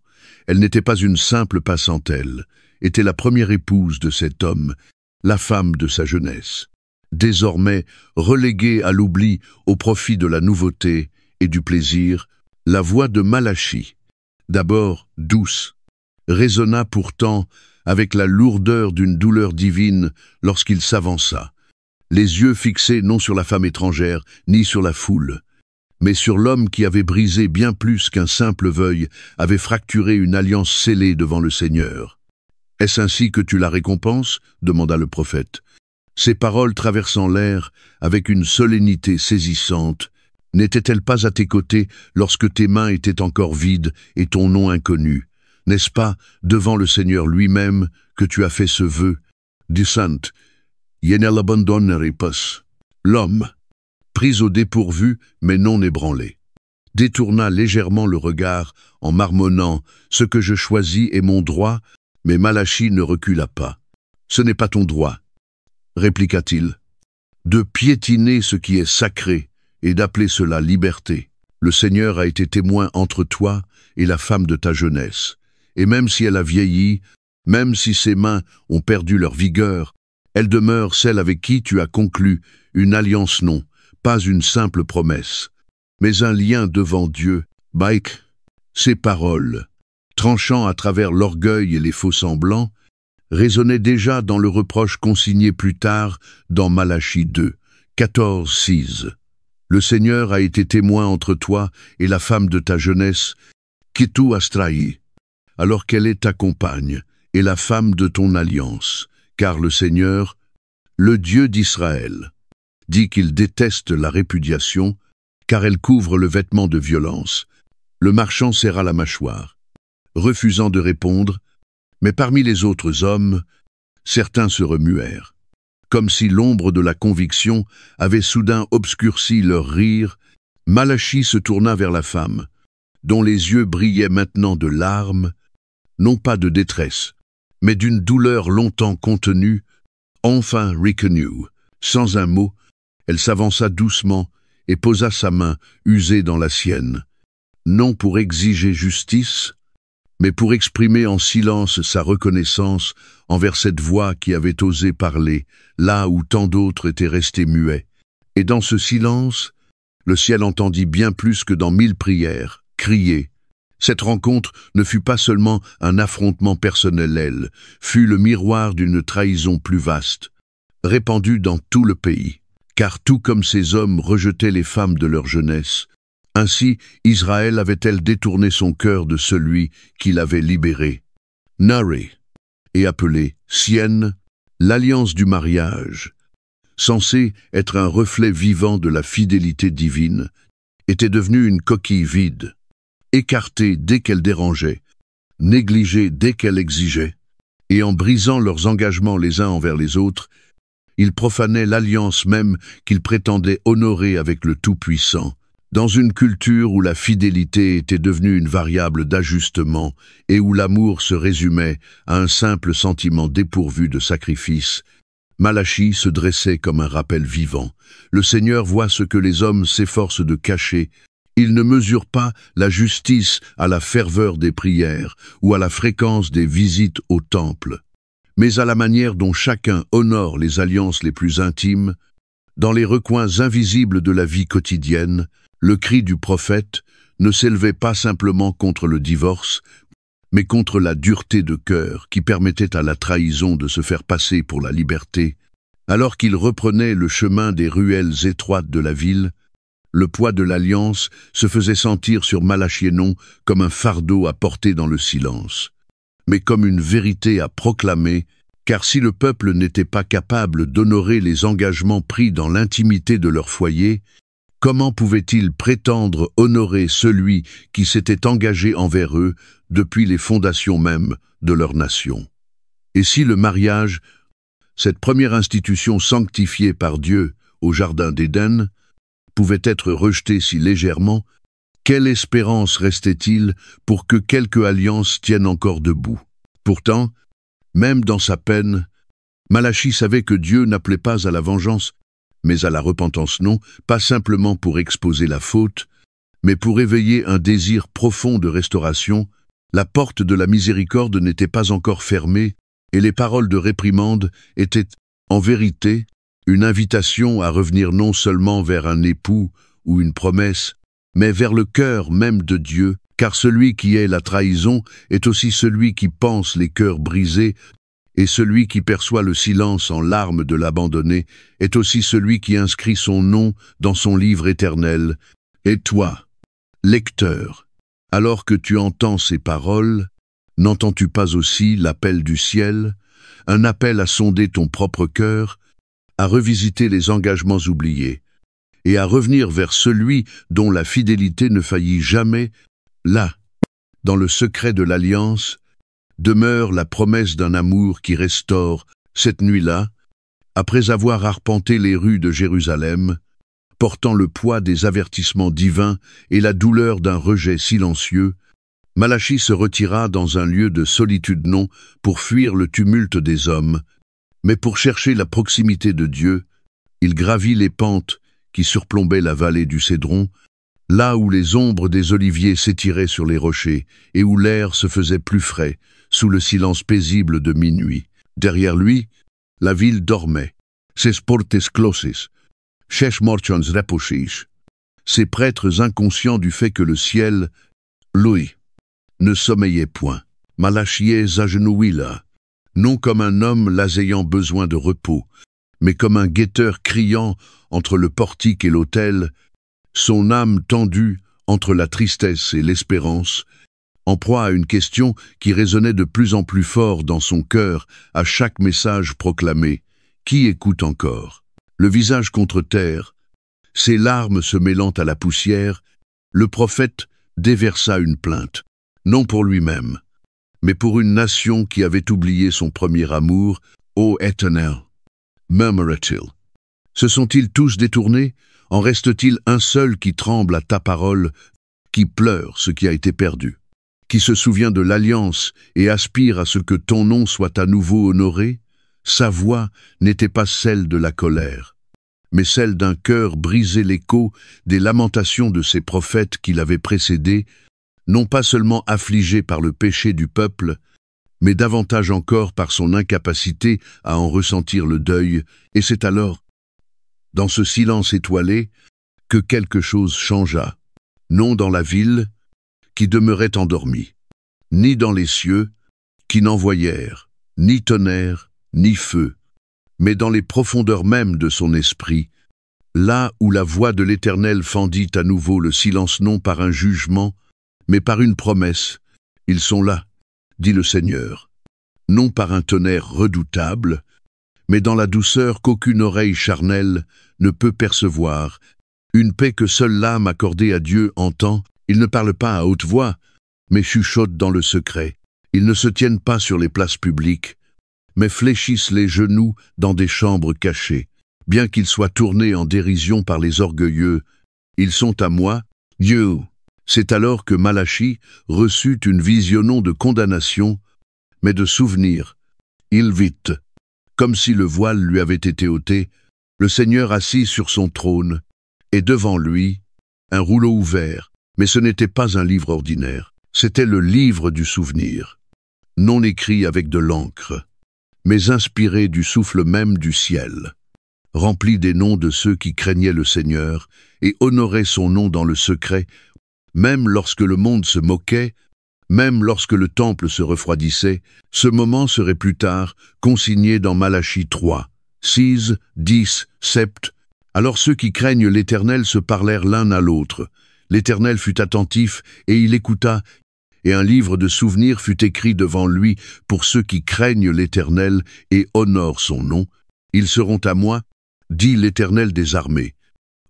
Elle n'était pas une simple passantelle, était la première épouse de cet homme, la femme de sa jeunesse, désormais reléguée à l'oubli au profit de la nouveauté et du plaisir. La voix de Malachi, d'abord douce, résonna pourtant avec la lourdeur d'une douleur divine lorsqu'il s'avança, les yeux fixés non sur la femme étrangère ni sur la foule, mais sur l'homme qui avait brisé bien plus qu'un simple veuil, avait fracturé une alliance scellée devant le Seigneur. « Est-ce ainsi que tu la récompenses ?» demanda le prophète. Ces paroles traversant l'air avec une solennité saisissante, n'étaient-elles pas à tes côtés lorsque tes mains étaient encore vides et ton nom inconnu? N'est-ce pas devant le Seigneur lui-même que tu as fait ce vœu? Descent, yenel abandonnerai pas. L'homme, pris au dépourvu mais non ébranlé, détourna légèrement le regard en marmonnant « Ce que je choisis est mon droit », mais Malachi ne recula pas. « Ce n'est pas ton droit », répliqua-t-il, « de piétiner ce qui est sacré et d'appeler cela liberté. Le Seigneur a été témoin entre toi et la femme de ta jeunesse, et même si elle a vieilli, même si ses mains ont perdu leur vigueur, elle demeure celle avec qui tu as conclu une alliance non, pas une simple promesse, mais un lien devant Dieu. Baïk, ces paroles, tranchant à travers l'orgueil et les faux-semblants, résonnaient déjà dans le reproche consigné plus tard dans Malachi 2, 14-6. Le Seigneur a été témoin entre toi et la femme de ta jeunesse, qui tu as trahi, alors qu'elle est ta compagne et la femme de ton alliance, car le Seigneur, le Dieu d'Israël, dit qu'il déteste la répudiation, car elle couvre le vêtement de violence. Le marchand serra la mâchoire, refusant de répondre, mais parmi les autres hommes, certains se remuèrent, comme si l'ombre de la conviction avait soudain obscurci leur rire, Malachie se tourna vers la femme, dont les yeux brillaient maintenant de larmes, non pas de détresse, mais d'une douleur longtemps contenue, enfin reconnue. Sans un mot, elle s'avança doucement et posa sa main usée dans la sienne, non pour exiger justice, mais pour exprimer en silence sa reconnaissance envers cette voix qui avait osé parler, là où tant d'autres étaient restés muets. Et dans ce silence, le ciel entendit bien plus que dans 1000 prières, crier. Cette rencontre ne fut pas seulement un affrontement personnel, elle fut le miroir d'une trahison plus vaste, répandue dans tout le pays. Car tout comme ces hommes rejetaient les femmes de leur jeunesse, ainsi Israël avait-elle détourné son cœur de celui qui l'avait libéré. Narée et appelée sienne, l'alliance du mariage, censée être un reflet vivant de la fidélité divine, était devenue une coquille vide, écartée dès qu'elle dérangeait, négligée dès qu'elle exigeait, et en brisant leurs engagements les uns envers les autres, ils profanaient l'alliance même qu'ils prétendaient honorer avec le Tout-Puissant. Dans une culture où la fidélité était devenue une variable d'ajustement et où l'amour se résumait à un simple sentiment dépourvu de sacrifice, Malachie se dressait comme un rappel vivant. Le Seigneur voit ce que les hommes s'efforcent de cacher. Il ne mesure pas la justice à la ferveur des prières ou à la fréquence des visites au temple, mais à la manière dont chacun honore les alliances les plus intimes. Dans les recoins invisibles de la vie quotidienne, le cri du prophète ne s'élevait pas simplement contre le divorce, mais contre la dureté de cœur qui permettait à la trahison de se faire passer pour la liberté. Alors qu'il reprenait le chemin des ruelles étroites de la ville, le poids de l'alliance se faisait sentir sur Malachie non comme un fardeau à porter dans le silence, mais comme une vérité à proclamer, car si le peuple n'était pas capable d'honorer les engagements pris dans l'intimité de leur foyer, comment pouvait-il prétendre honorer celui qui s'était engagé envers eux depuis les fondations mêmes de leur nation? Et si le mariage, cette première institution sanctifiée par Dieu au Jardin d'Éden, pouvait être rejeté si légèrement, quelle espérance restait-il pour que quelque alliance tienne encore debout? Pourtant, même dans sa peine, Malachie savait que Dieu n'appelait pas à la vengeance, mais à la repentance non, pas simplement pour exposer la faute, mais pour éveiller un désir profond de restauration. La porte de la miséricorde n'était pas encore fermée, et les paroles de réprimande étaient, en vérité, une invitation à revenir non seulement vers un époux ou une promesse, mais vers le cœur même de Dieu, car celui qui est la trahison est aussi celui qui pense les cœurs brisés, et celui qui perçoit le silence en larmes de l'abandonné est aussi celui qui inscrit son nom dans son livre éternel. Et toi, lecteur, alors que tu entends ces paroles, n'entends-tu pas aussi l'appel du ciel, un appel à sonder ton propre cœur, à revisiter les engagements oubliés, et à revenir vers celui dont la fidélité ne faillit jamais? Là, dans le secret de l'alliance, demeure la promesse d'un amour qui restaure. Cette nuit-là, après avoir arpenté les rues de Jérusalem, portant le poids des avertissements divins et la douleur d'un rejet silencieux, Malachie se retira dans un lieu de solitude non pour fuir le tumulte des hommes, mais pour chercher la proximité de Dieu. Il gravit les pentes qui surplombaient la vallée du Cédron, là où les ombres des oliviers s'étiraient sur les rochers et où l'air se faisait plus frais, sous le silence paisible de minuit. Derrière lui, la ville dormait. Ses portes closes, ses morchons repochis. Ces prêtres inconscients du fait que le ciel, lui, ne sommeillait point. Malachie s'agenouilla là, non comme un homme las ayant besoin de repos, mais comme un guetteur criant entre le portique et l'autel, son âme tendue entre la tristesse et l'espérance, en proie à une question qui résonnait de plus en plus fort dans son cœur à chaque message proclamé. Qui écoute encore? Le visage contre terre, ses larmes se mêlant à la poussière, le prophète déversa une plainte, non pour lui-même, mais pour une nation qui avait oublié son premier amour. Ô Éternel, murmura-t-il, Se sont-ils tous détournés? En reste-t-il un seul qui tremble à ta parole, qui pleure ce qui a été perdu, qui se souvient de l'alliance et aspire à ce que ton nom soit à nouveau honoré? Sa voix n'était pas celle de la colère, mais celle d'un cœur brisé, l'écho des lamentations de ces prophètes qui l'avaient précédé, non pas seulement affligé par le péché du peuple, mais davantage encore par son incapacité à en ressentir le deuil, et c'est alors, dans ce silence étoilé, que quelque chose changea, non dans la ville, qui demeurait endormie, ni dans les cieux, qui n'envoyèrent ni tonnerre, ni feu, mais dans les profondeurs mêmes de son esprit, là où la voix de l'Éternel fendit à nouveau le silence non par un jugement, mais par une promesse. Ils sont là, dit le Seigneur, non par un tonnerre redoutable, mais dans la douceur qu'aucune oreille charnelle ne peut percevoir, une paix que seule l'âme accordée à Dieu entend. Ils ne parlent pas à haute voix, mais chuchotent dans le secret. Ils ne se tiennent pas sur les places publiques, mais fléchissent les genoux dans des chambres cachées. Bien qu'ils soient tournés en dérision par les orgueilleux, ils sont à moi, Dieu. C'est alors que Malachie reçut une vision non de condamnation, mais de souvenir. Il vit, comme si le voile lui avait été ôté, le Seigneur assis sur son trône, et devant lui, un rouleau ouvert. Mais ce n'était pas un livre ordinaire, c'était le livre du souvenir, non écrit avec de l'encre, mais inspiré du souffle même du ciel, rempli des noms de ceux qui craignaient le Seigneur et honoraient son nom dans le secret, même lorsque le monde se moquait, même lorsque le temple se refroidissait. Ce moment serait plus tard consigné dans Malachie 3, 6, 10, 7. Alors ceux qui craignent l'Éternel se parlèrent l'un à l'autre. L'Éternel fut attentif, et il écouta, et un livre de souvenirs fut écrit devant lui pour ceux qui craignent l'Éternel et honorent son nom. Ils seront à moi, dit l'Éternel des armées,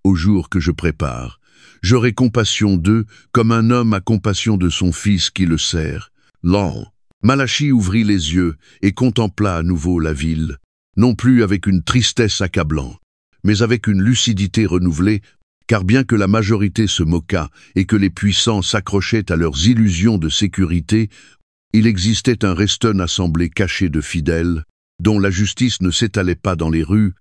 au jour que je prépare. J'aurai compassion d'eux, comme un homme a compassion de son fils qui le sert. Lent. Malachie ouvrit les yeux et contempla à nouveau la ville, non plus avec une tristesse accablante, mais avec une lucidité renouvelée, car bien que la majorité se moquât et que les puissants s'accrochaient à leurs illusions de sécurité, il existait un reston assemblée cachée de fidèles, dont la justice ne s'étalait pas dans les rues,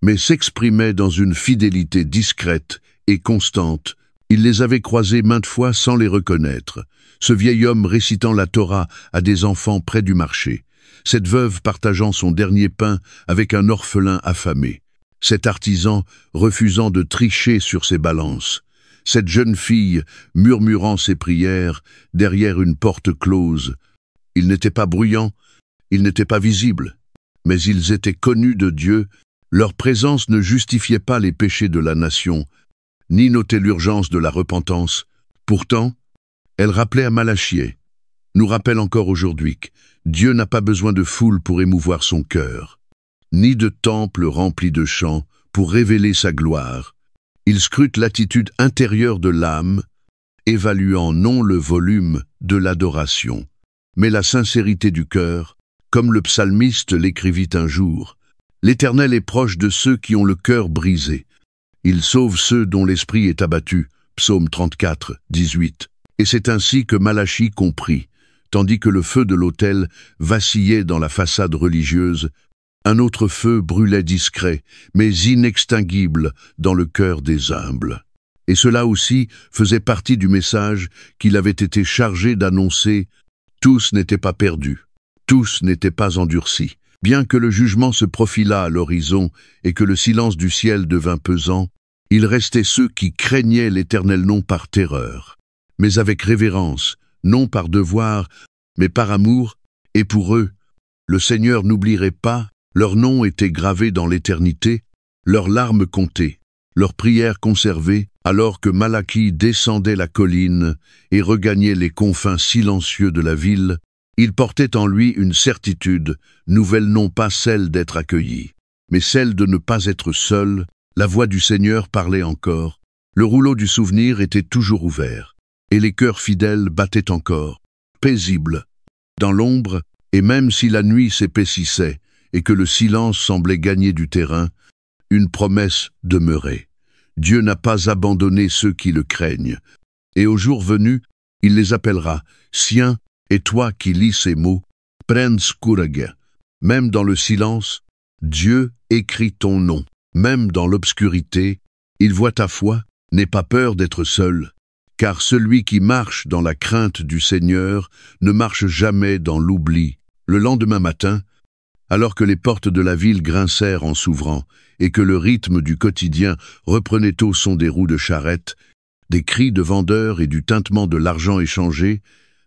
mais s'exprimait dans une fidélité discrète et constante. Il les avait croisés maintes fois sans les reconnaître, ce vieil homme récitant la Torah à des enfants près du marché, cette veuve partageant son dernier pain avec un orphelin affamé, cet artisan refusant de tricher sur ses balances, cette jeune fille murmurant ses prières derrière une porte close. Ils n'étaient pas bruyants, ils n'étaient pas visibles, mais ils étaient connus de Dieu. Leur présence ne justifiait pas les péchés de la nation, ni notait l'urgence de la repentance. Pourtant, elle rappelait à Malachie, nous rappelle encore aujourd'hui que Dieu n'a pas besoin de foule pour émouvoir son cœur, ni de temple rempli de chants pour révéler sa gloire. Il scrute l'attitude intérieure de l'âme, évaluant non le volume de l'adoration, mais la sincérité du cœur, comme le psalmiste l'écrivit un jour. L'Éternel est proche de ceux qui ont le cœur brisé. Il sauve ceux dont l'esprit est abattu. Psaume 34, 18. Et c'est ainsi que Malachie comprit, tandis que le feu de l'autel vacillait dans la façade religieuse, un autre feu brûlait discret, mais inextinguible dans le cœur des humbles. Et cela aussi faisait partie du message qu'il avait été chargé d'annoncer. Tous n'étaient pas perdus, tous n'étaient pas endurcis. Bien que le jugement se profilât à l'horizon et que le silence du ciel devint pesant, il restait ceux qui craignaient l'Éternel non par terreur, mais avec révérence, non par devoir, mais par amour, et pour eux, le Seigneur n'oublierait pas, leur nom était gravé dans l'éternité, leurs larmes comptées, leurs prières conservées, alors que Malachie descendait la colline et regagnait les confins silencieux de la ville. Il portait en lui une certitude, nouvelle non pas celle d'être accueilli, mais celle de ne pas être seul. La voix du Seigneur parlait encore, le rouleau du souvenir était toujours ouvert, et les cœurs fidèles battaient encore, paisibles, dans l'ombre, et même si la nuit s'épaississait et que le silence semblait gagner du terrain, une promesse demeurait. Dieu n'a pas abandonné ceux qui le craignent. Et au jour venu, il les appellera siens, et toi qui lis ces mots, prends courage. Même dans le silence, Dieu écrit ton nom. Même dans l'obscurité, il voit ta foi, n'aie pas peur d'être seul, car celui qui marche dans la crainte du Seigneur ne marche jamais dans l'oubli. Le lendemain matin, alors que les portes de la ville grincèrent en s'ouvrant et que le rythme du quotidien reprenait au son des roues de charrette, des cris de vendeurs et du tintement de l'argent échangé,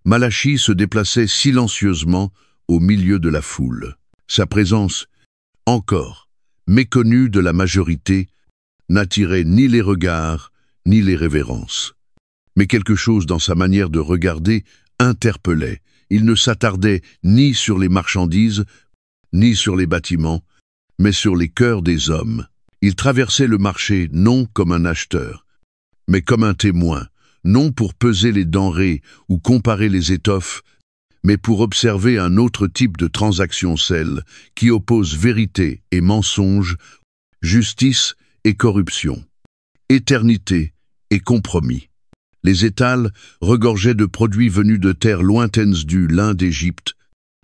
Malachie se déplaçait silencieusement au milieu de la foule. Sa présence, encore méconnue de la majorité, n'attirait ni les regards ni les révérences. Mais quelque chose dans sa manière de regarder interpellait. Il ne s'attardait ni sur les marchandises, ni sur les bâtiments, mais sur les cœurs des hommes. Il traversait le marché non comme un acheteur, mais comme un témoin, non pour peser les denrées ou comparer les étoffes, mais pour observer un autre type de transaction, celle qui oppose vérité et mensonge, justice et corruption, éternité et compromis. Les étals regorgeaient de produits venus de terres lointaines du lin d'Égypte,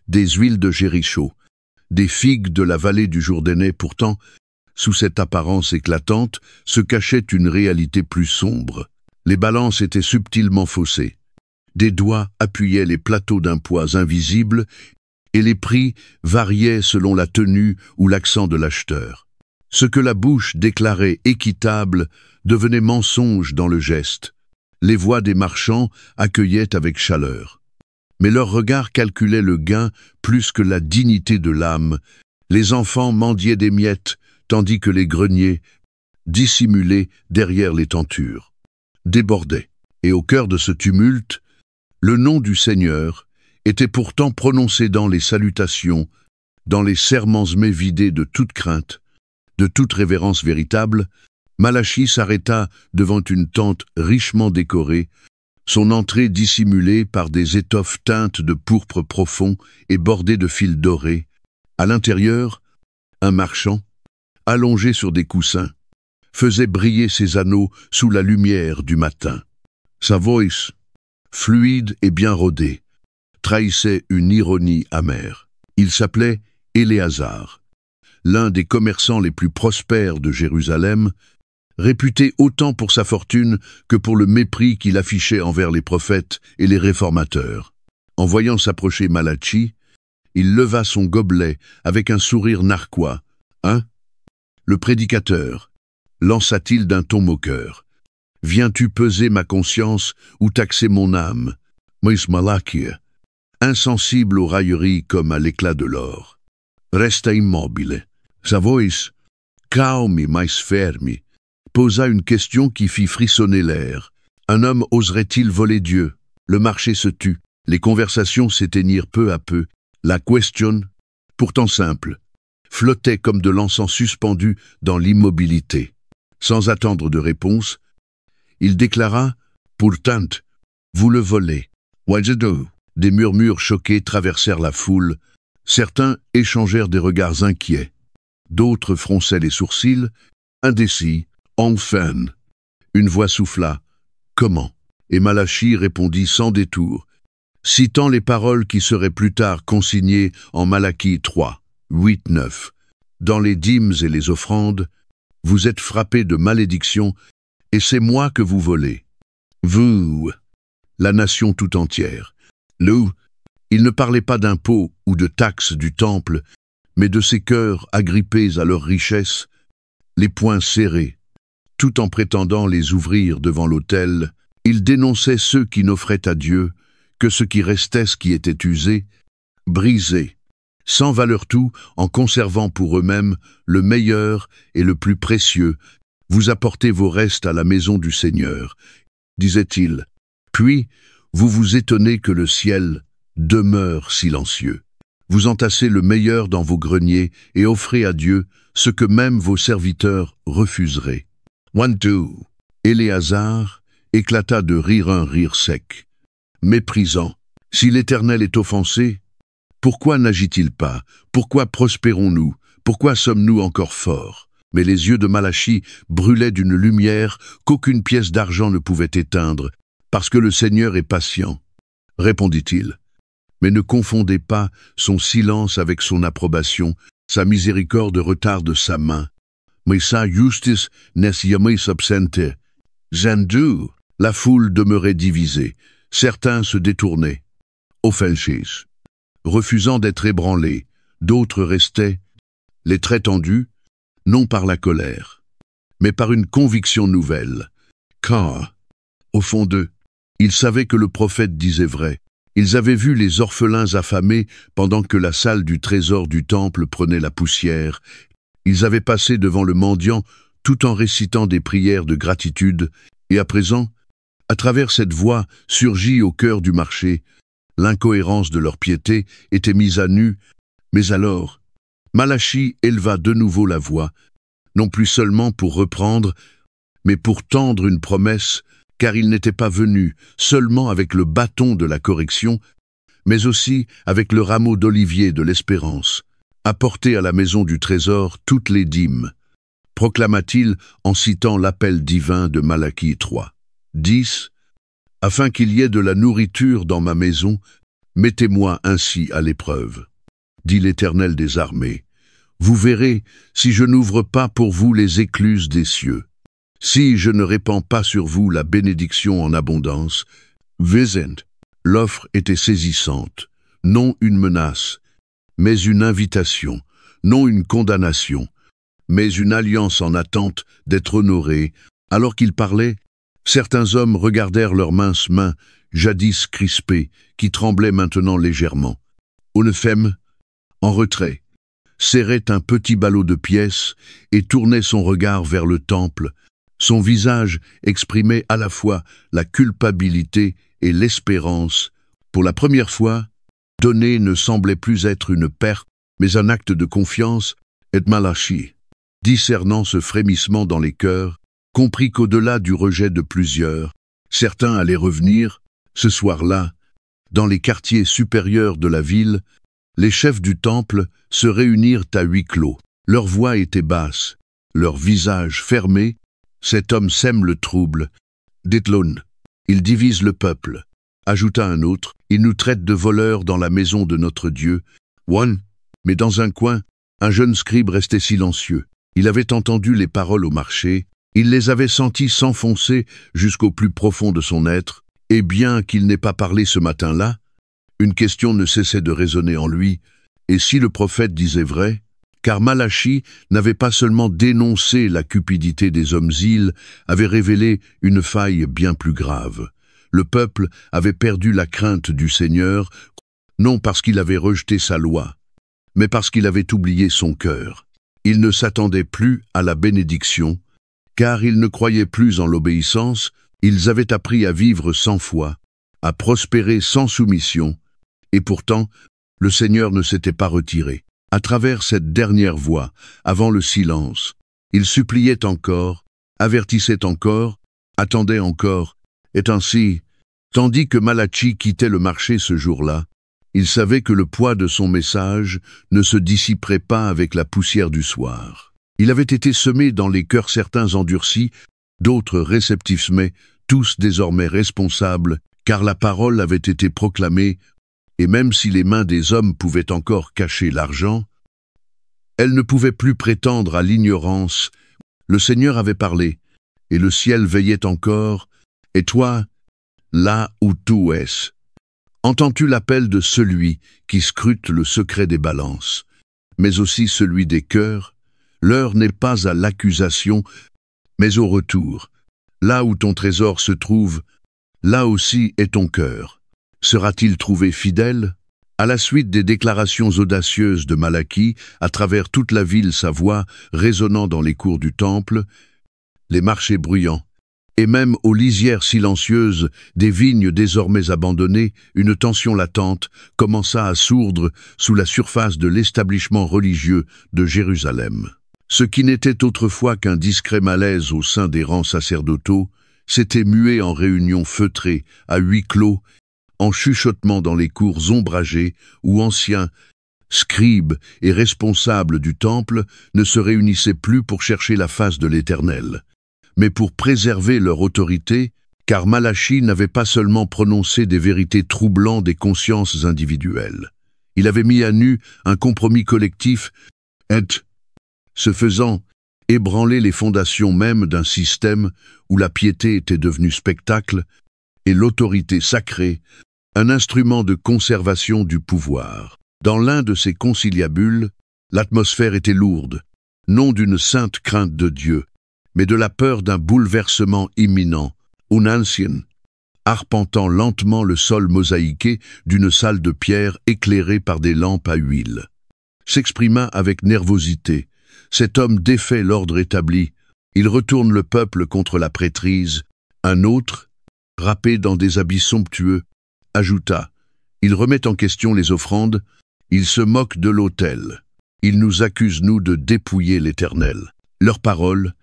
des huiles de Jéricho, des figues de la vallée du Jourdain. Pourtant, sous cette apparence éclatante, se cachait une réalité plus sombre. Les balances étaient subtilement faussées. Des doigts appuyaient les plateaux d'un poids invisible et les prix variaient selon la tenue ou l'accent de l'acheteur. Ce que la bouche déclarait équitable devenait mensonge dans le geste. Les voix des marchands accueillaient avec chaleur. Mais leur regard calculait le gain plus que la dignité de l'âme. Les enfants mendiaient des miettes, tandis que les greniers, dissimulés derrière les tentures, débordaient. Et au cœur de ce tumulte, le nom du Seigneur était pourtant prononcé dans les salutations, dans les serments vidés de toute crainte, de toute révérence véritable. Malachie s'arrêta devant une tente richement décorée, son entrée dissimulée par des étoffes teintes de pourpre profond et bordées de fils dorés. À l'intérieur, un marchand, allongé sur des coussins, faisait briller ses anneaux sous la lumière du matin. Sa voix, fluide et bien rodée, trahissait une ironie amère. Il s'appelait Éléazar, l'un des commerçants les plus prospères de Jérusalem, réputé autant pour sa fortune que pour le mépris qu'il affichait envers les prophètes et les réformateurs. En voyant s'approcher Malachie, il leva son gobelet avec un sourire narquois. « Hein » Le prédicateur, lança-t-il d'un ton moqueur. « Viens-tu peser ma conscience ou taxer mon âme » Moïse Malachie, insensible aux railleries comme à l'éclat de l'or, resta immobile. Sa voix, calme mais ferme, posa une question qui fit frissonner l'air. Un homme oserait-il voler Dieu? Le marché se tut, les conversations s'éteignirent peu à peu. La question, pourtant simple, flottait comme de l'encens suspendu dans l'immobilité. Sans attendre de réponse, il déclara « Pourtant, vous le volez. » Des murmures choqués traversèrent la foule. Certains échangèrent des regards inquiets. D'autres fronçaient les sourcils, indécis. Enfin, une voix souffla. « Comment ?» Et Malachie répondit sans détour, citant les paroles qui seraient plus tard consignées en Malachie 3, 8, 9. Dans les dîmes et les offrandes, vous êtes frappés de malédiction, et c'est moi que vous volez. Vous, la nation tout entière. Il ne parlait pas d'impôts ou de taxes du temple, mais de ces cœurs agrippés à leur richesse, les poings serrés. Tout en prétendant les ouvrir devant l'autel, il dénonçait ceux qui n'offraient à Dieu que ce qui restait, ce qui était usé, brisé, sans valeur tout, en conservant pour eux-mêmes le meilleur et le plus précieux. Vous apportez vos restes à la maison du Seigneur, disait-il. Puis, vous vous étonnez que le ciel demeure silencieux. Vous entassez le meilleur dans vos greniers et offrez à Dieu ce que même vos serviteurs refuseraient. Éléazar éclata de rire un rire sec, méprisant. Si l'Éternel est offensé, pourquoi n'agit-il pas? Pourquoi prospérons-nous? Pourquoi sommes-nous encore forts? Mais les yeux de Malachi brûlaient d'une lumière qu'aucune pièce d'argent ne pouvait éteindre, parce que le Seigneur est patient, répondit-il. Mais ne confondez pas son silence avec son approbation, sa miséricorde retarde sa main. Mais sa justice n'est jamais absente. Zendu, la foule demeurait divisée. Certains se détournaient, offensés, refusant d'être ébranlés. D'autres restaient, les traits tendus, non par la colère, mais par une conviction nouvelle. Car, au fond d'eux, ils savaient que le prophète disait vrai. Ils avaient vu les orphelins affamés pendant que la salle du trésor du temple prenait la poussière. Ils avaient passé devant le mendiant tout en récitant des prières de gratitude, et à présent, à travers cette voix surgie au cœur du marché, l'incohérence de leur piété était mise à nu, mais alors, Malachi éleva de nouveau la voix, non plus seulement pour reprendre, mais pour tendre une promesse, car il n'était pas venu seulement avec le bâton de la correction, mais aussi avec le rameau d'olivier de l'espérance, apporté à la maison du trésor toutes les dîmes, proclama-t-il en citant l'appel divin de Malachie 3. 10. Afin qu'il y ait de la nourriture dans ma maison, mettez-moi ainsi à l'épreuve, dit l'Éternel des armées. Vous verrez si je n'ouvre pas pour vous les écluses des cieux. Si je ne répands pas sur vous la bénédiction en abondance, Visent, l'offre était saisissante, non une menace, mais une invitation, non une condamnation, mais une alliance en attente d'être honorée. Alors qu'il parlait, certains hommes regardèrent leurs minces mains, jadis crispées, qui tremblaient maintenant légèrement. Onephem, en retrait, serrait un petit ballot de pièces et tournait son regard vers le temple. Son visage exprimait à la fois la culpabilité et l'espérance. Pour la première fois, donner ne semblait plus être une perte, mais un acte de confiance, et Malachi, discernant ce frémissement dans les cœurs, comprit qu'au-delà du rejet de plusieurs, certains allaient revenir, ce soir-là, dans les quartiers supérieurs de la ville. Les chefs du temple se réunirent à huis clos. Leur voix était basse, leur visage fermé. Cet homme sème le trouble. Dites-le, il divise le peuple. Ajouta un autre, il nous traite de voleurs dans la maison de notre Dieu. One, mais dans un coin, un jeune scribe restait silencieux. Il avait entendu les paroles au marché, il les avait senties s'enfoncer jusqu'au plus profond de son être, et bien qu'il n'ait pas parlé ce matin-là, une question ne cessait de résonner en lui, et si le prophète disait vrai, car Malachi n'avait pas seulement dénoncé la cupidité des hommes îles, avait révélé une faille bien plus grave. Le peuple avait perdu la crainte du Seigneur, non parce qu'il avait rejeté sa loi, mais parce qu'il avait oublié son cœur. Il ne s'attendait plus à la bénédiction, car ils ne croyaient plus en l'obéissance, ils avaient appris à vivre sans foi, à prospérer sans soumission, et pourtant, le Seigneur ne s'était pas retiré. À travers cette dernière voix, avant le silence, il suppliait encore, avertissait encore, attendait encore, et ainsi, tandis que Malachi quittait le marché ce jour-là, il savait que le poids de son message ne se dissiperait pas avec la poussière du soir. Il avait été semé dans les cœurs certains endurcis, d'autres réceptifs, mais tous désormais responsables, car la parole avait été proclamée, et même si les mains des hommes pouvaient encore cacher l'argent, elles ne pouvaient plus prétendre à l'ignorance. Le Seigneur avait parlé, et le ciel veillait encore, et toi, là où tu es, entends-tu l'appel de celui qui scrute le secret des balances, mais aussi celui des cœurs? L'heure n'est pas à l'accusation, mais au retour. Là où ton trésor se trouve, là aussi est ton cœur. Sera-t-il trouvé fidèle? À la suite des déclarations audacieuses de Malachi, à travers toute la ville sa voix résonnant dans les cours du temple, les marchés bruyants, et même aux lisières silencieuses des vignes désormais abandonnées, une tension latente commença à sourdre sous la surface de l'établissement religieux de Jérusalem. Ce qui n'était autrefois qu'un discret malaise au sein des rangs sacerdotaux, s'était mué en réunions feutrées, à huis clos, en chuchotement dans les cours ombragés où anciens scribes et responsables du temple, ne se réunissaient plus pour chercher la face de l'Éternel, mais pour préserver leur autorité, car Malachi n'avait pas seulement prononcé des vérités troublant des consciences individuelles. Il avait mis à nu un compromis collectif et, ce faisant, ébranlé les fondations mêmes d'un système où la piété était devenue spectacle et l'autorité sacrée, un instrument de conservation du pouvoir. Dans l'un de ces conciliabules, l'atmosphère était lourde, non d'une sainte crainte de Dieu, mais de la peur d'un bouleversement imminent. Un ancien, arpentant lentement le sol mosaïqué d'une salle de pierre éclairée par des lampes à huile, s'exprima avec nervosité. Cet homme défait l'ordre établi. Il retourne le peuple contre la prêtrise. Un autre, râpé dans des habits somptueux, ajouta: il remet en question les offrandes, il se moque de l'autel. Il nous accuse, nous, de dépouiller l'Éternel. Leurs paroles,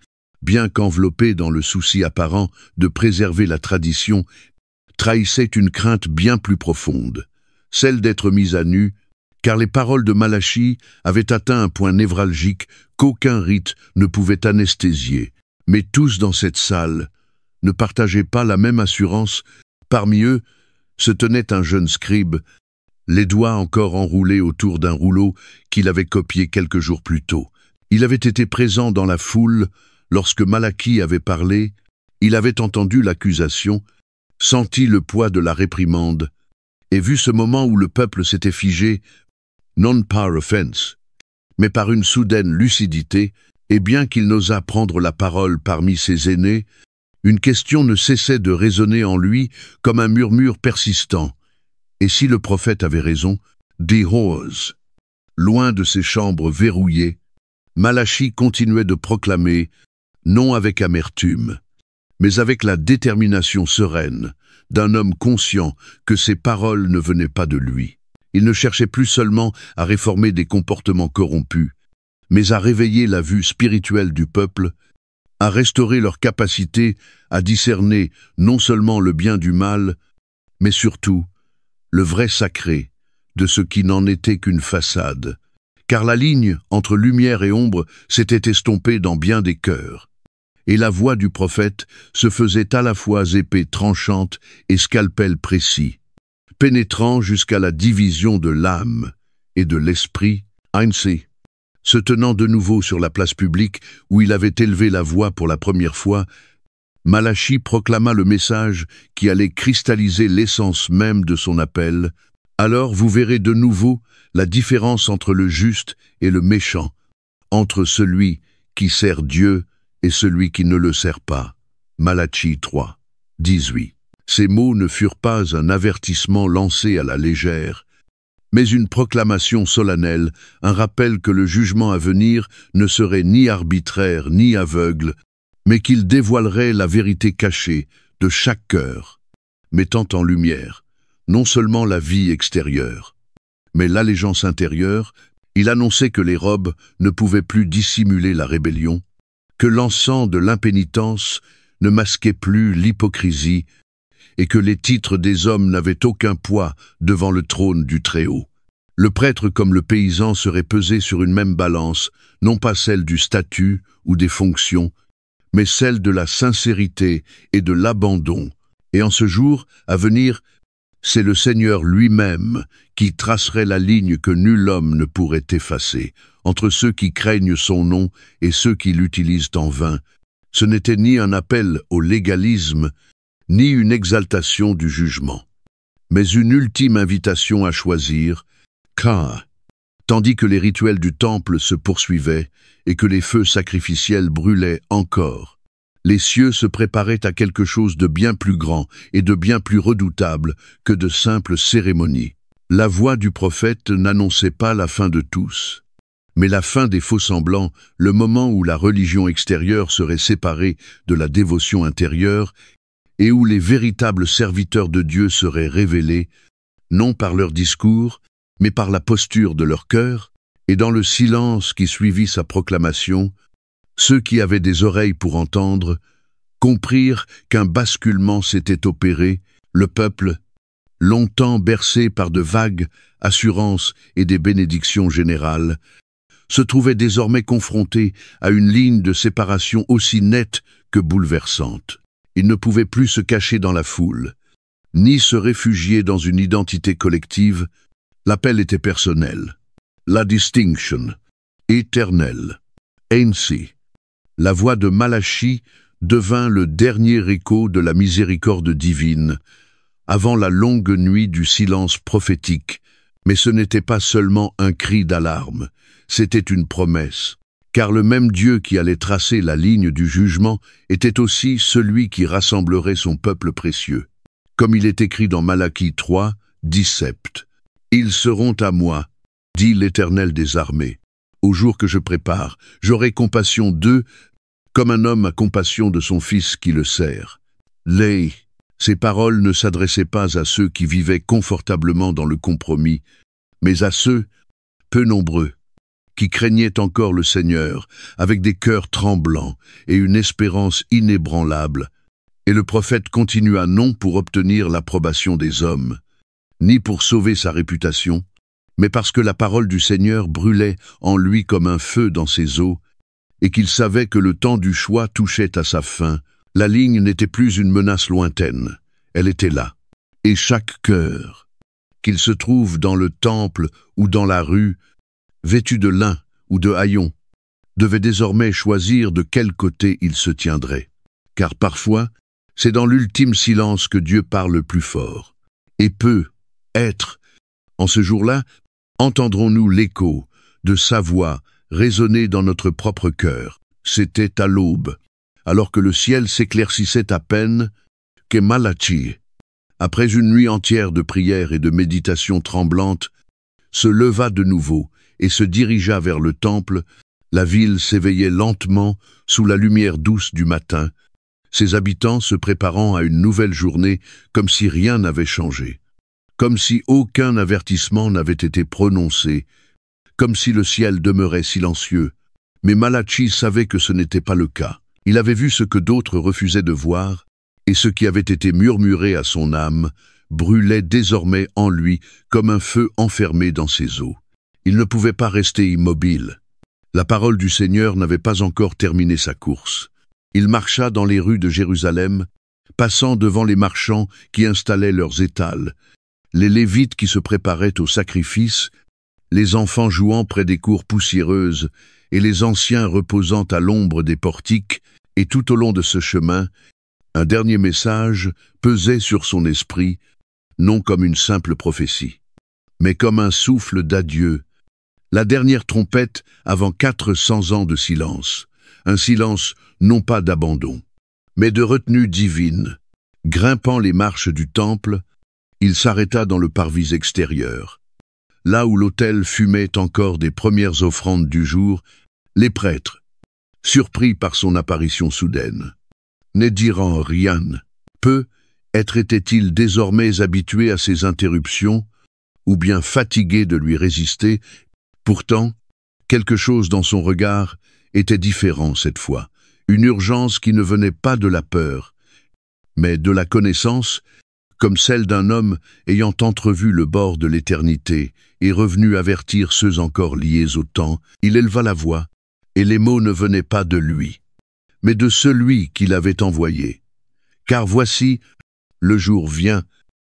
bien qu'enveloppées dans le souci apparent de préserver la tradition, trahissaient une crainte bien plus profonde, celle d'être mise à nu, car les paroles de Malachi avaient atteint un point névralgique qu'aucun rite ne pouvait anesthésier. Mais tous dans cette salle ne partageaient pas la même assurance. Parmi eux se tenait un jeune scribe, les doigts encore enroulés autour d'un rouleau qu'il avait copié quelques jours plus tôt. Il avait été présent dans la foule lorsque Malachi avait parlé, il avait entendu l'accusation, senti le poids de la réprimande, et vu ce moment où le peuple s'était figé, non par offense, mais par une soudaine lucidité, et bien qu'il n'osât prendre la parole parmi ses aînés, une question ne cessait de résonner en lui comme un murmure persistant. Et si le prophète avait raison, des roses. Loin de ses chambres verrouillées, Malachi continuait de proclamer, non avec amertume, mais avec la détermination sereine d'un homme conscient que ses paroles ne venaient pas de lui. Il ne cherchait plus seulement à réformer des comportements corrompus, mais à réveiller la vue spirituelle du peuple, à restaurer leur capacité à discerner non seulement le bien du mal, mais surtout le vrai sacré de ce qui n'en était qu'une façade, car la ligne entre lumière et ombre s'était estompée dans bien des cœurs, et la voix du prophète se faisait à la fois épée tranchante et scalpel précis, pénétrant jusqu'à la division de l'âme et de l'esprit. Ainsi, se tenant de nouveau sur la place publique où il avait élevé la voix pour la première fois, Malachi proclama le message qui allait cristalliser l'essence même de son appel. Alors vous verrez de nouveau la différence entre le juste et le méchant, entre celui qui sert Dieu et celui qui ne le sert pas. Malachi 3, 18. Ces mots ne furent pas un avertissement lancé à la légère, mais une proclamation solennelle, un rappel que le jugement à venir ne serait ni arbitraire ni aveugle, mais qu'il dévoilerait la vérité cachée de chaque cœur, mettant en lumière non seulement la vie extérieure, mais l'allégeance intérieure. Il annonçait que les robes ne pouvaient plus dissimuler la rébellion, que l'encens de l'impénitence ne masquait plus l'hypocrisie, et que les titres des hommes n'avaient aucun poids devant le trône du Très-Haut. Le prêtre comme le paysan serait pesé sur une même balance, non pas celle du statut ou des fonctions, mais celle de la sincérité et de l'abandon. Et en ce jour à venir, c'est le Seigneur lui-même qui tracerait la ligne que nul homme ne pourrait effacer, entre ceux qui craignent son nom et ceux qui l'utilisent en vain. Ce n'était ni un appel au légalisme, ni une exaltation du jugement, mais une ultime invitation à choisir, car, tandis que les rituels du temple se poursuivaient et que les feux sacrificiels brûlaient encore, les cieux se préparaient à quelque chose de bien plus grand et de bien plus redoutable que de simples cérémonies. La voix du prophète n'annonçait pas la fin de tous, mais la fin des faux-semblants, le moment où la religion extérieure serait séparée de la dévotion intérieure et où les véritables serviteurs de Dieu seraient révélés, non par leur discours, mais par la posture de leur cœur. Et dans le silence qui suivit sa proclamation, ceux qui avaient des oreilles pour entendre comprirent qu'un basculement s'était opéré. Le peuple, longtemps bercé par de vagues assurances et des bénédictions générales, se trouvait désormais confronté à une ligne de séparation aussi nette que bouleversante. Il ne pouvait plus se cacher dans la foule, ni se réfugier dans une identité collective. L'appel était personnel. La distinction, éternelle. Ainsi, la voix de Malachie devint le dernier écho de la miséricorde divine, avant la longue nuit du silence prophétique. Mais ce n'était pas seulement un cri d'alarme, c'était une promesse. Car le même Dieu qui allait tracer la ligne du jugement était aussi celui qui rassemblerait son peuple précieux. Comme il est écrit dans Malachie 3, 17. « Ils seront à moi, dit l'Éternel des armées. Au jour que je prépare, j'aurai compassion d'eux, comme un homme a compassion de son fils qui le serre. » Ces paroles ne s'adressaient pas à ceux qui vivaient confortablement dans le compromis, mais à ceux, peu nombreux, qui craignaient encore le Seigneur, avec des cœurs tremblants et une espérance inébranlable. Et le prophète continua non pour obtenir l'approbation des hommes, ni pour sauver sa réputation, mais parce que la parole du Seigneur brûlait en lui comme un feu dans ses os, et qu'il savait que le temps du choix touchait à sa fin. La ligne n'était plus une menace lointaine, elle était là. Et chaque cœur, qu'il se trouve dans le temple ou dans la rue, vêtu de lin ou de haillons, devait désormais choisir de quel côté il se tiendrait. Car parfois, c'est dans l'ultime silence que Dieu parle le plus fort. Et peut être, en ce jour-là, entendrons-nous l'écho de sa voix résonner dans notre propre cœur. C'était à l'aube, alors que le ciel s'éclaircissait à peine, que Malachie, après une nuit entière de prière et de méditation tremblante, se leva de nouveau et se dirigea vers le temple. La ville s'éveillait lentement sous la lumière douce du matin, ses habitants se préparant à une nouvelle journée comme si rien n'avait changé, comme si aucun avertissement n'avait été prononcé, comme si le ciel demeurait silencieux. Mais Malachie savait que ce n'était pas le cas. Il avait vu ce que d'autres refusaient de voir, et ce qui avait été murmuré à son âme brûlait désormais en lui comme un feu enfermé dans ses os. Il ne pouvait pas rester immobile. La parole du Seigneur n'avait pas encore terminé sa course. Il marcha dans les rues de Jérusalem, passant devant les marchands qui installaient leurs étals, les Lévites qui se préparaient au sacrifice, les enfants jouant près des cours poussiéreuses et les anciens reposant à l'ombre des portiques, et tout au long de ce chemin, un dernier message pesait sur son esprit, non comme une simple prophétie, mais comme un souffle d'adieu, la dernière trompette avant 400 ans de silence, un silence non pas d'abandon, mais de retenue divine. Grimpant les marches du temple, il s'arrêta dans le parvis extérieur. Là où l'autel fumait encore des premières offrandes du jour, les prêtres, surpris par son apparition soudaine, ne dirant rien. Peut-être étaient-ils désormais habitués à ces interruptions, ou bien fatigués de lui résister. Pourtant, quelque chose dans son regard était différent cette fois, une urgence qui ne venait pas de la peur, mais de la connaissance, comme celle d'un homme ayant entrevu le bord de l'éternité et revenu avertir ceux encore liés au temps. Il éleva la voix, et les mots ne venaient pas de lui, mais de celui qui l'avait envoyé. Car voici, le jour vient,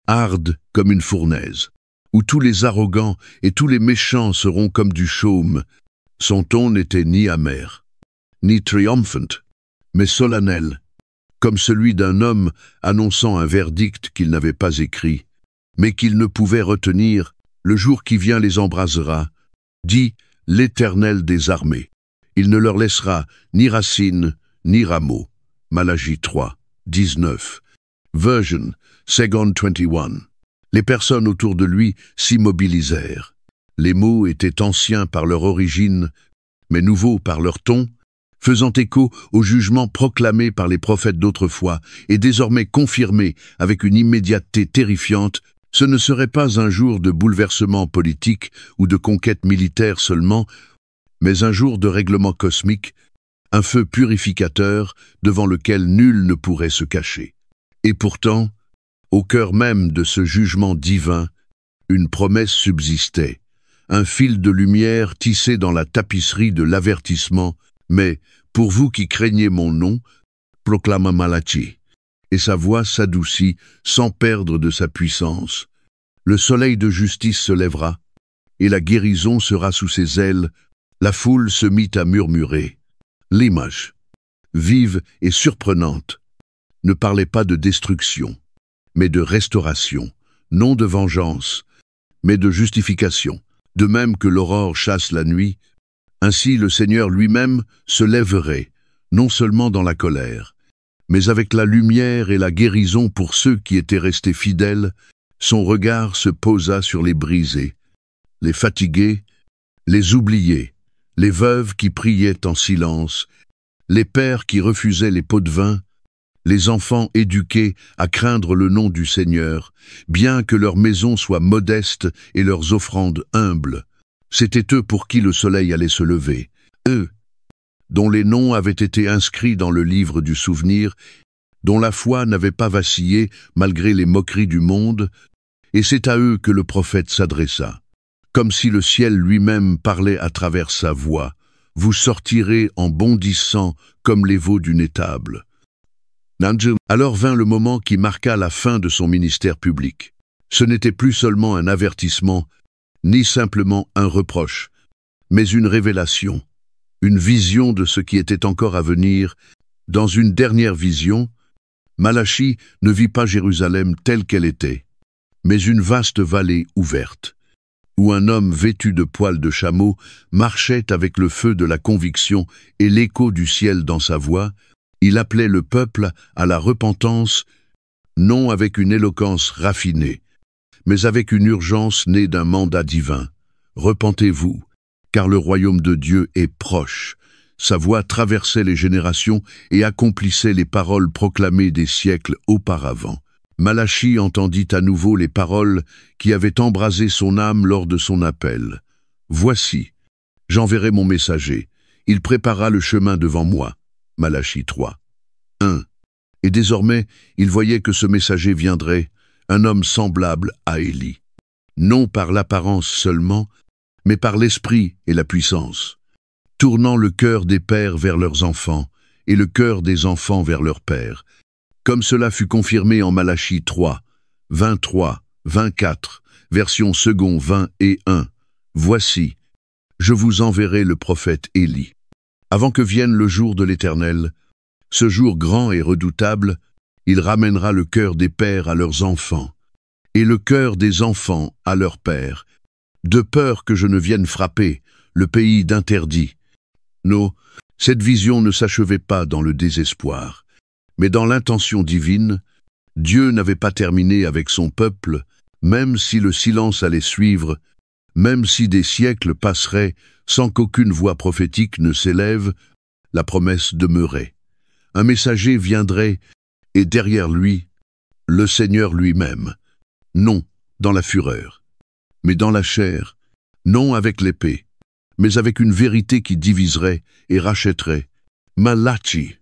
arde comme une fournaise, où tous les arrogants et tous les méchants seront comme du chaume. Son ton n'était ni amer, ni triomphant, mais solennel, comme celui d'un homme annonçant un verdict qu'il n'avait pas écrit, mais qu'il ne pouvait retenir. Le jour qui vient les embrasera, dit l'Éternel des armées. Il ne leur laissera ni racines, ni rameaux. Malachie 3, 19. Version, Second 21. Les personnes autour de lui s'immobilisèrent. Les mots étaient anciens par leur origine, mais nouveaux par leur ton, faisant écho aux jugements proclamés par les prophètes d'autrefois et désormais confirmés avec une immédiateté terrifiante. Ce ne serait pas un jour de bouleversement politique ou de conquête militaire seulement, mais un jour de règlement cosmique, un feu purificateur devant lequel nul ne pourrait se cacher. Et pourtant, Au cœur même de ce jugement divin, une promesse subsistait, un fil de lumière tissé dans la tapisserie de l'avertissement, mais, pour vous qui craignez mon nom, proclama Malachi, et sa voix s'adoucit sans perdre de sa puissance. Le soleil de justice se lèvera, et la guérison sera sous ses ailes. La foule se mit à murmurer. L'image, vive et surprenante, ne parlait pas de destruction, mais de restauration, non de vengeance, mais de justification. De même que l'aurore chasse la nuit, ainsi le Seigneur lui-même se lèverait, non seulement dans la colère, mais avec la lumière et la guérison pour ceux qui étaient restés fidèles. Son regard se posa sur les brisés, les fatigués, les oubliés, les veuves qui priaient en silence, les pères qui refusaient les pots de vin, les enfants éduqués à craindre le nom du Seigneur, bien que leur maison soit modeste et leurs offrandes humbles. C'étaient eux pour qui le soleil allait se lever, eux, dont les noms avaient été inscrits dans le livre du souvenir, dont la foi n'avait pas vacillé malgré les moqueries du monde, et c'est à eux que le prophète s'adressa. Comme si le ciel lui-même parlait à travers sa voix, « Vous sortirez en bondissant comme les veaux d'une étable. » Alors vint le moment qui marqua la fin de son ministère public. Ce n'était plus seulement un avertissement, ni simplement un reproche, mais une révélation, une vision de ce qui était encore à venir. Dans une dernière vision, Malachi ne vit pas Jérusalem telle qu'elle était, mais une vaste vallée ouverte, où un homme vêtu de poils de chameau marchait avec le feu de la conviction et l'écho du ciel dans sa voix. Il appelait le peuple à la repentance, non avec une éloquence raffinée, mais avec une urgence née d'un mandat divin. Repentez-vous, car le royaume de Dieu est proche. Sa voix traversait les générations et accomplissait les paroles proclamées des siècles auparavant. Malachi entendit à nouveau les paroles qui avaient embrasé son âme lors de son appel. « Voici, j'enverrai mon messager, il préparera le chemin devant moi. » Malachi 3. 1. Et désormais, il voyait que ce messager viendrait, un homme semblable à Élie. Non par l'apparence seulement, mais par l'esprit et la puissance, tournant le cœur des pères vers leurs enfants et le cœur des enfants vers leurs pères, comme cela fut confirmé en Malachi 3, 23, 24, version second 20 et 1. Voici, je vous enverrai le prophète Élie. Avant que vienne le jour de l'Éternel, ce jour grand et redoutable, il ramènera le cœur des pères à leurs enfants, et le cœur des enfants à leurs pères, de peur que je ne vienne frapper le pays d'interdit. Non, cette vision ne s'achevait pas dans le désespoir, mais dans l'intention divine. Dieu n'avait pas terminé avec son peuple, même si le silence allait suivre, même si des siècles passeraient sans qu'aucune voix prophétique ne s'élève, la promesse demeurait. Un messager viendrait, et derrière lui, le Seigneur lui-même, non dans la fureur, mais dans la chair, non avec l'épée, mais avec une vérité qui diviserait et rachèterait. Malachi,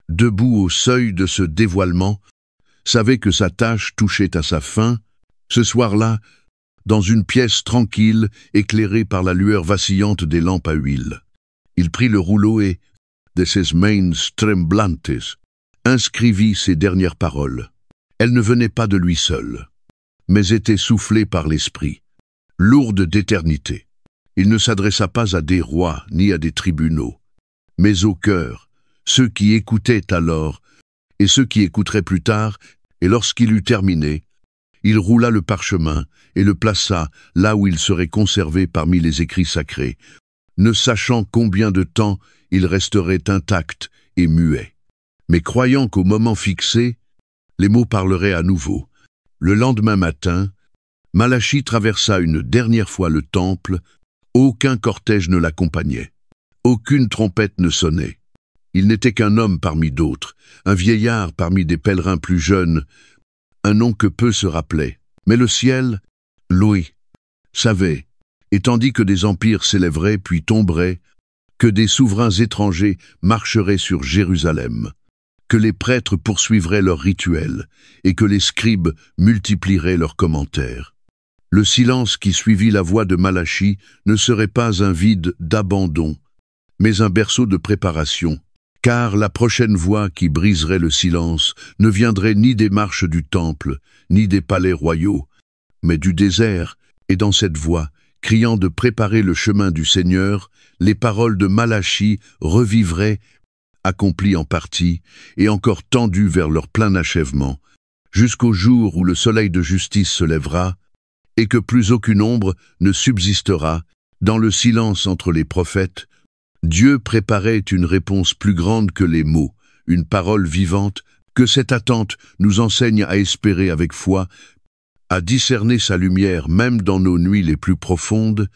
debout au seuil de ce dévoilement, savait que sa tâche touchait à sa fin. Ce soir-là, dans une pièce tranquille, éclairée par la lueur vacillante des lampes à huile, il prit le rouleau et, de ses mains tremblantes, inscrivit ces dernières paroles. Elles ne venaient pas de lui seul, mais étaient soufflées par l'Esprit, lourdes d'éternité. Il ne s'adressa pas à des rois ni à des tribunaux, mais au cœur, ceux qui écoutaient alors, et ceux qui écouteraient plus tard, et lorsqu'il eut terminé, il roula le parchemin et le plaça là où il serait conservé parmi les écrits sacrés, ne sachant combien de temps il resterait intact et muet, mais croyant qu'au moment fixé, les mots parleraient à nouveau. Le lendemain matin, Malachi traversa une dernière fois le temple. Aucun cortège ne l'accompagnait, aucune trompette ne sonnait. Il n'était qu'un homme parmi d'autres, un vieillard parmi des pèlerins plus jeunes, un nom que peu se rappelaient. Mais le ciel, lui, savait, et tandis que des empires s'élèveraient puis tomberaient, que des souverains étrangers marcheraient sur Jérusalem. que les prêtres poursuivraient leurs rituels et que les scribes multiplieraient leurs commentaires. Le silence qui suivit la voix de Malachi ne serait pas un vide d'abandon, mais un berceau de préparation, car la prochaine voix qui briserait le silence ne viendrait ni des marches du temple, ni des palais royaux, mais du désert, et dans cette voix, criant de préparer le chemin du Seigneur, les paroles de Malachi revivraient, accomplies en partie, et encore tendues vers leur plein achèvement, jusqu'au jour où le soleil de justice se lèvera, et que plus aucune ombre ne subsistera. Dans le silence entre les prophètes, Dieu préparait une réponse plus grande que les mots, une parole vivante, que cette attente nous enseigne à espérer avec foi, à discerner sa lumière même dans nos nuits les plus profondes,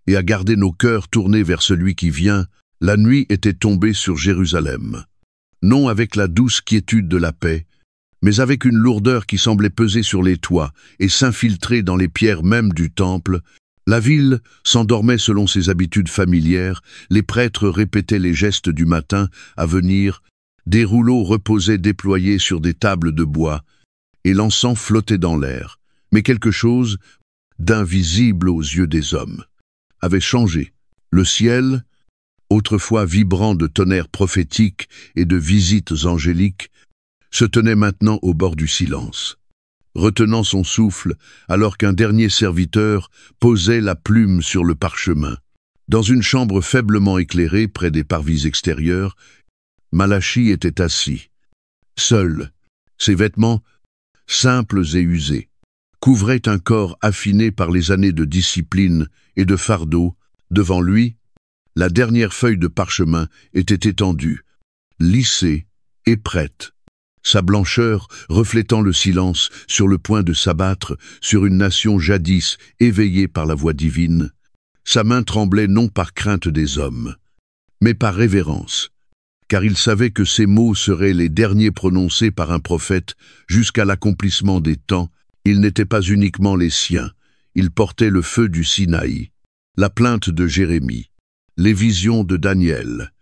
et à garder nos cœurs tournés vers celui qui vient. La nuit était tombée sur Jérusalem, non avec la douce quiétude de la paix, mais avec une lourdeur qui semblait peser sur les toits et s'infiltrer dans les pierres mêmes du temple. La ville s'endormait selon ses habitudes familières, les prêtres répétaient les gestes du matin à venir, des rouleaux reposaient déployés sur des tables de bois, et l'encens flottait dans l'air. Mais quelque chose, d'invisible aux yeux des hommes, avait changé. Le ciel, autrefois vibrant de tonnerres prophétiques et de visites angéliques, se tenait maintenant au bord du silence, retenant son souffle alors qu'un dernier serviteur posait la plume sur le parchemin. Dans une chambre faiblement éclairée près des parvis extérieurs, Malachi était assis, seul. Ses vêtements, simples et usés, couvraient un corps affiné par les années de discipline et de fardeau. Devant lui, la dernière feuille de parchemin était étendue, lissée et prête, sa blancheur reflétant le silence sur le point de s'abattre sur une nation jadis éveillée par la voix divine. Sa main tremblait non par crainte des hommes, mais par révérence, car il savait que ces mots seraient les derniers prononcés par un prophète jusqu'à l'accomplissement des temps. Ils n'étaient pas uniquement les siens, ils portaient le feu du Sinaï, la plainte de Jérémie, les visions de Daniel,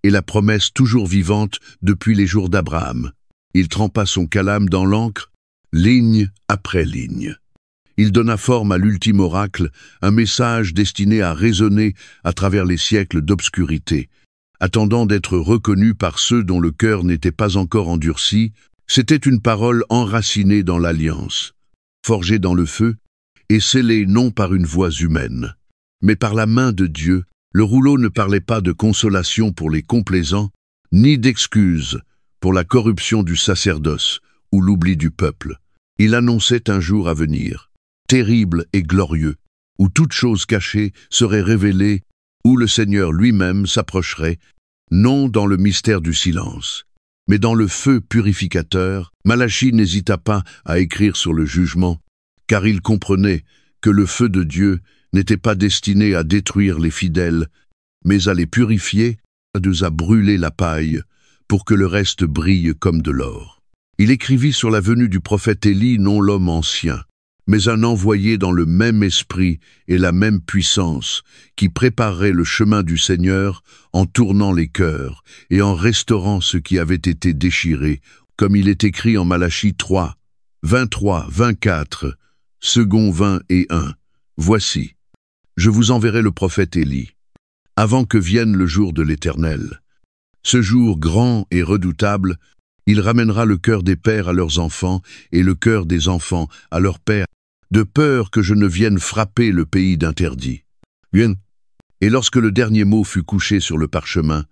et la promesse toujours vivante depuis les jours d'Abraham. Il trempa son calame dans l'encre, ligne après ligne. Il donna forme à l'ultime oracle, un message destiné à résonner à travers les siècles d'obscurité. Attendant d'être reconnu par ceux dont le cœur n'était pas encore endurci, c'était une parole enracinée dans l'alliance, forgée dans le feu, et scellée non par une voix humaine, mais par la main de Dieu. Le rouleau ne parlait pas de consolation pour les complaisants, ni d'excuses pour la corruption du sacerdoce ou l'oubli du peuple. Il annonçait un jour à venir, terrible et glorieux, où toute chose cachée serait révélée, où le Seigneur lui-même s'approcherait, non dans le mystère du silence, mais dans le feu purificateur. Malachi n'hésita pas à écrire sur le jugement, car il comprenait que le feu de Dieu n'était pas destiné à détruire les fidèles, mais à les purifier, à brûler la paille, pour que le reste brille comme de l'or. Il écrivit sur la venue du prophète Élie, non l'homme ancien, mais un envoyé dans le même esprit et la même puissance, qui préparerait le chemin du Seigneur en tournant les cœurs et en restaurant ce qui avait été déchiré, comme il est écrit en Malachi 3, 23, 24, second 20 et 1. Voici, je vous enverrai le prophète Élie, avant que vienne le jour de l'Éternel. Ce jour grand et redoutable, il ramènera le cœur des pères à leurs enfants et le cœur des enfants à leurs pères, de peur que je ne vienne frapper le pays d'interdit. Bien. Et lorsque le dernier mot fut couché sur le parchemin,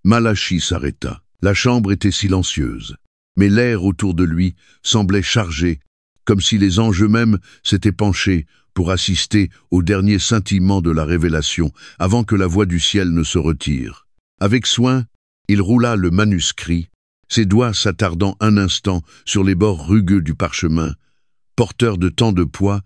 Malachi s'arrêta. La chambre était silencieuse, mais l'air autour de lui semblait chargé, comme si les anges eux-mêmes s'étaient penchés pour assister au dernier scintillement de la révélation, avant que la voix du ciel ne se retire. Avec soin, il roula le manuscrit, ses doigts s'attardant un instant sur les bords rugueux du parchemin, porteur de tant de poids,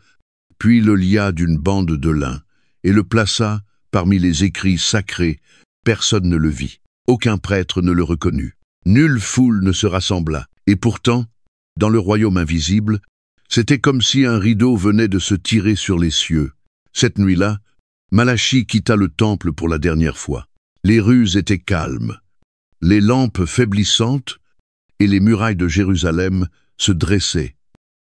puis le lia d'une bande de lin, et le plaça parmi les écrits sacrés. Personne ne le vit, aucun prêtre ne le reconnut, nulle foule ne se rassembla, et pourtant, dans le royaume invisible, c'était comme si un rideau venait de se tirer sur les cieux. Cette nuit-là, Malachi quitta le temple pour la dernière fois. Les rues étaient calmes. Les lampes faiblissantes, et les murailles de Jérusalem se dressaient,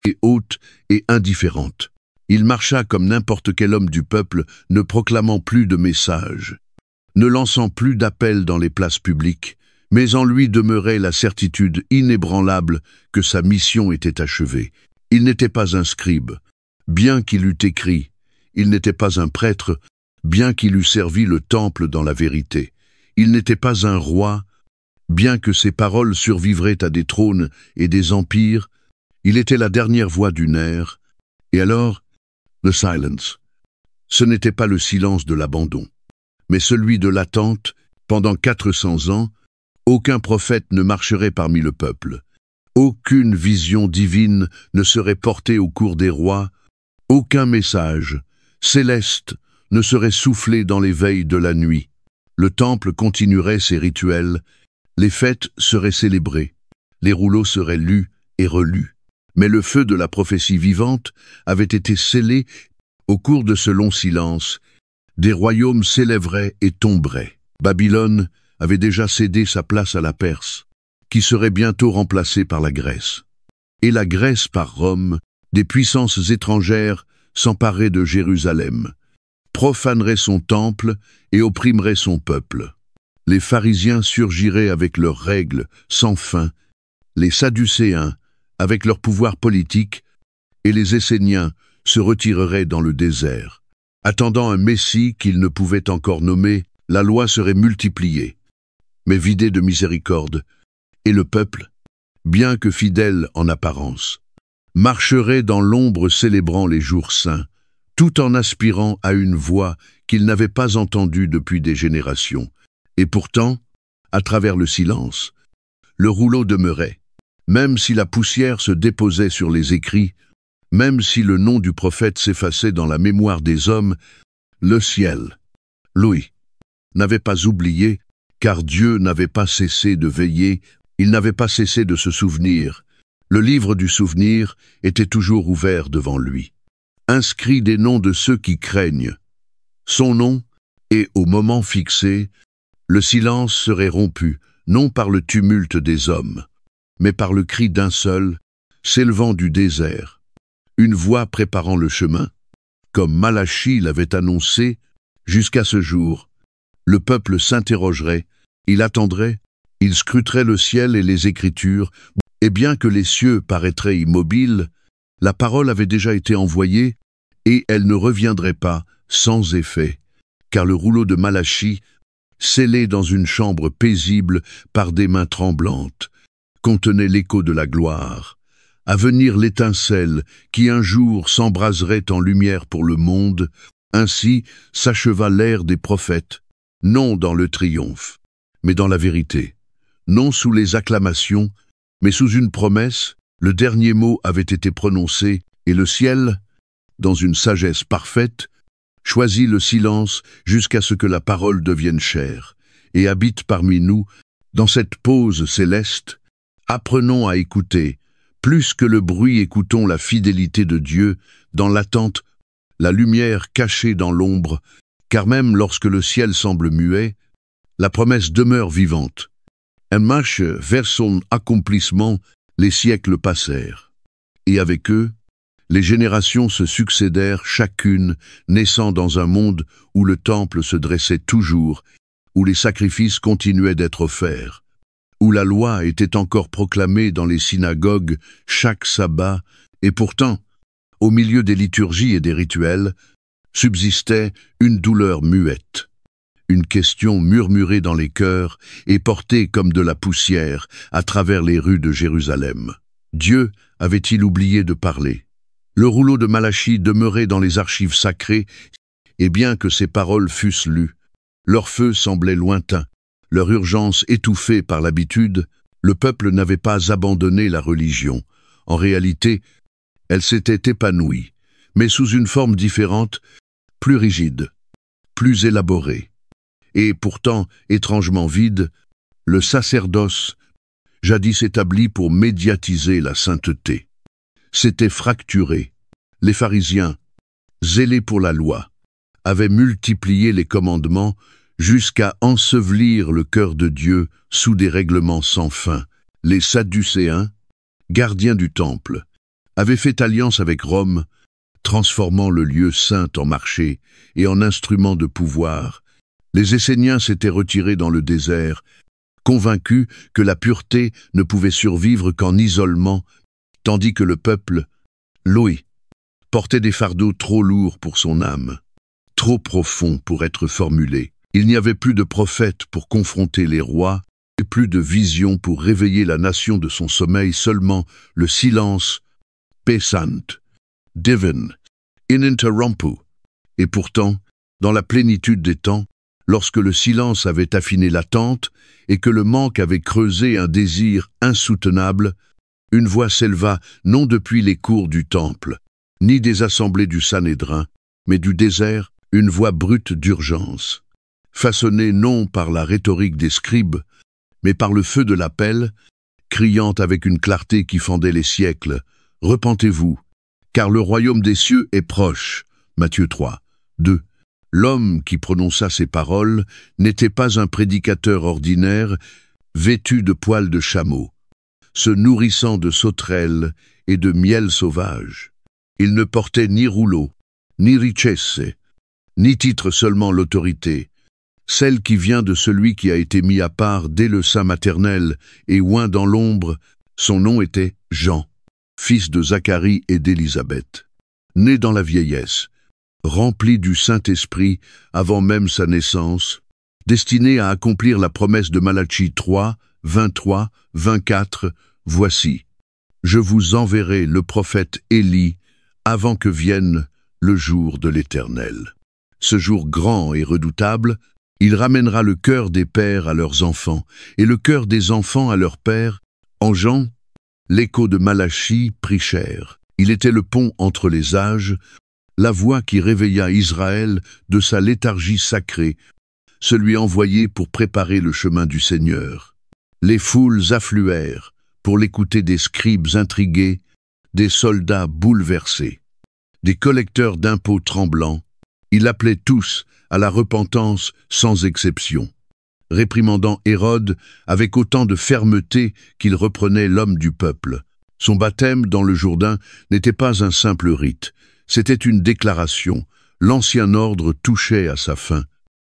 et hautes et indifférentes. Il marcha comme n'importe quel homme du peuple, ne proclamant plus de message, ne lançant plus d'appels dans les places publiques, mais en lui demeurait la certitude inébranlable que sa mission était achevée. Il n'était pas un scribe, bien qu'il eût écrit. Il n'était pas un prêtre, bien qu'il eût servi le temple dans la vérité. Il n'était pas un roi, bien que ses paroles survivraient à des trônes et des empires. Il était la dernière voix d'une ère. Et alors, le silence. Ce n'était pas le silence de l'abandon, mais celui de l'attente. Pendant 400 ans, aucun prophète ne marcherait parmi le peuple. Aucune vision divine ne serait portée au cours des rois. Aucun message céleste ne serait soufflé dans les veilles de la nuit. Le temple continuerait ses rituels, les fêtes seraient célébrées, les rouleaux seraient lus et relus. Mais le feu de la prophétie vivante avait été scellé au cours de ce long silence. Des royaumes s'élèveraient et tomberaient. Babylone avait déjà cédé sa place à la Perse, qui serait bientôt remplacée par la Grèce. Et la Grèce par Rome, des puissances étrangères s'empareraient de Jérusalem, profaneraient son temple et opprimeraient son peuple. Les pharisiens surgiraient avec leurs règles sans fin, les sadducéens avec leur pouvoir politique, et les esséniens se retireraient dans le désert. Attendant un Messie qu'ils ne pouvaient encore nommer, la loi serait multipliée, mais vidée de miséricorde, et le peuple, bien que fidèle en apparence, marcherait dans l'ombre célébrant les jours saints, tout en aspirant à une voix qu'ils n'avaient pas entendue depuis des générations. Et pourtant, à travers le silence, le rouleau demeurait. Même si la poussière se déposait sur les écrits, même si le nom du prophète s'effaçait dans la mémoire des hommes, le ciel, lui, n'avait pas oublié, car Dieu n'avait pas cessé de veiller, il n'avait pas cessé de se souvenir. Le livre du souvenir était toujours ouvert devant lui, inscrit des noms de ceux qui craignent son nom, et au moment fixé, le silence serait rompu, non par le tumulte des hommes, mais par le cri d'un seul, s'élevant du désert, une voix préparant le chemin, comme Malachie l'avait annoncé. Jusqu'à ce jour, le peuple s'interrogerait, il attendrait, il scruterait le ciel et les Écritures, et bien que les cieux paraîtraient immobiles, la parole avait déjà été envoyée, et elle ne reviendrait pas sans effet, car le rouleau de Malachie, scellé dans une chambre paisible par des mains tremblantes, contenait l'écho de la gloire. À venir l'étincelle qui un jour s'embraserait en lumière pour le monde. Ainsi s'acheva l'ère des prophètes, non dans le triomphe, mais dans la vérité, non sous les acclamations, mais sous une promesse. Le dernier mot avait été prononcé, et le ciel, dans une sagesse parfaite, choisit le silence jusqu'à ce que la parole devienne chair, et habite parmi nous. Dans cette pause céleste, apprenons à écouter. Plus que le bruit, écoutons la fidélité de Dieu, dans l'attente, la lumière cachée dans l'ombre, car même lorsque le ciel semble muet, la promesse demeure vivante. Elle marche vers son accomplissement, les siècles passèrent. Et avec eux, les générations se succédèrent, chacune naissant dans un monde où le temple se dressait toujours, où les sacrifices continuaient d'être offerts, où la loi était encore proclamée dans les synagogues chaque sabbat, et pourtant, au milieu des liturgies et des rituels, subsistait une douleur muette, une question murmurée dans les cœurs et portée comme de la poussière à travers les rues de Jérusalem. Dieu avait-il oublié de parler? Le rouleau de Malachie demeurait dans les archives sacrées, et bien que ces paroles fussent lues, leur feu semblait lointain, leur urgence étouffée par l'habitude. Le peuple n'avait pas abandonné la religion. En réalité, elle s'était épanouie, mais sous une forme différente, plus rigide, plus élaborée. Et pourtant, étrangement vide, le sacerdoce, jadis établi pour médiatiser la sainteté, s'était fracturé. Les pharisiens, zélés pour la loi, avaient multiplié les commandements jusqu'à ensevelir le cœur de Dieu sous des règlements sans fin. Les Sadducéens, gardiens du temple, avaient fait alliance avec Rome, transformant le lieu saint en marché et en instrument de pouvoir. Les Esséniens s'étaient retirés dans le désert, convaincus que la pureté ne pouvait survivre qu'en isolement, tandis que le peuple, Loï, portait des fardeaux trop lourds pour son âme, trop profonds pour être formulés. Il n'y avait plus de prophètes pour confronter les rois, et plus de vision pour réveiller la nation de son sommeil, seulement le silence, pesant, divin, ininterrompu. Et pourtant, dans la plénitude des temps, lorsque le silence avait affiné l'attente et que le manque avait creusé un désir insoutenable, une voix s'éleva non depuis les cours du temple, ni des assemblées du Sanhédrin, mais du désert, une voix brute d'urgence, façonnée non par la rhétorique des scribes, mais par le feu de l'appel, criant avec une clarté qui fendait les siècles, « Repentez-vous, car le royaume des cieux est proche. » Matthieu 3, 2. L'homme qui prononça ces paroles n'était pas un prédicateur ordinaire, vêtu de poils de chameau, se nourrissant de sauterelles et de miel sauvage. Il ne portait ni rouleau, ni richesse, ni titre, seulement l'autorité, celle qui vient de celui qui a été mis à part dès le sein maternel et oint dans l'ombre. Son nom était Jean, fils de Zacharie et d'Élisabeth. Né dans la vieillesse, rempli du Saint-Esprit avant même sa naissance, destiné à accomplir la promesse de Malachie 3, 23, 24, « Voici, je vous enverrai le prophète Élie avant que vienne le jour de l'Éternel. Ce jour grand et redoutable, il ramènera le cœur des pères à leurs enfants et le cœur des enfants à leurs pères. » En Jean, l'écho de Malachie prit chair. Il était le pont entre les âges, la voix qui réveilla Israël de sa léthargie sacrée, celui envoyé pour préparer le chemin du Seigneur. Les foules affluèrent pour l'écouter, des scribes intrigués, des soldats bouleversés, des collecteurs d'impôts tremblants. Il appelait tous à la repentance sans exception, réprimandant Hérode avec autant de fermeté qu'il reprenait l'homme du peuple. Son baptême dans le Jourdain n'était pas un simple rite, c'était une déclaration. L'ancien ordre touchait à sa fin.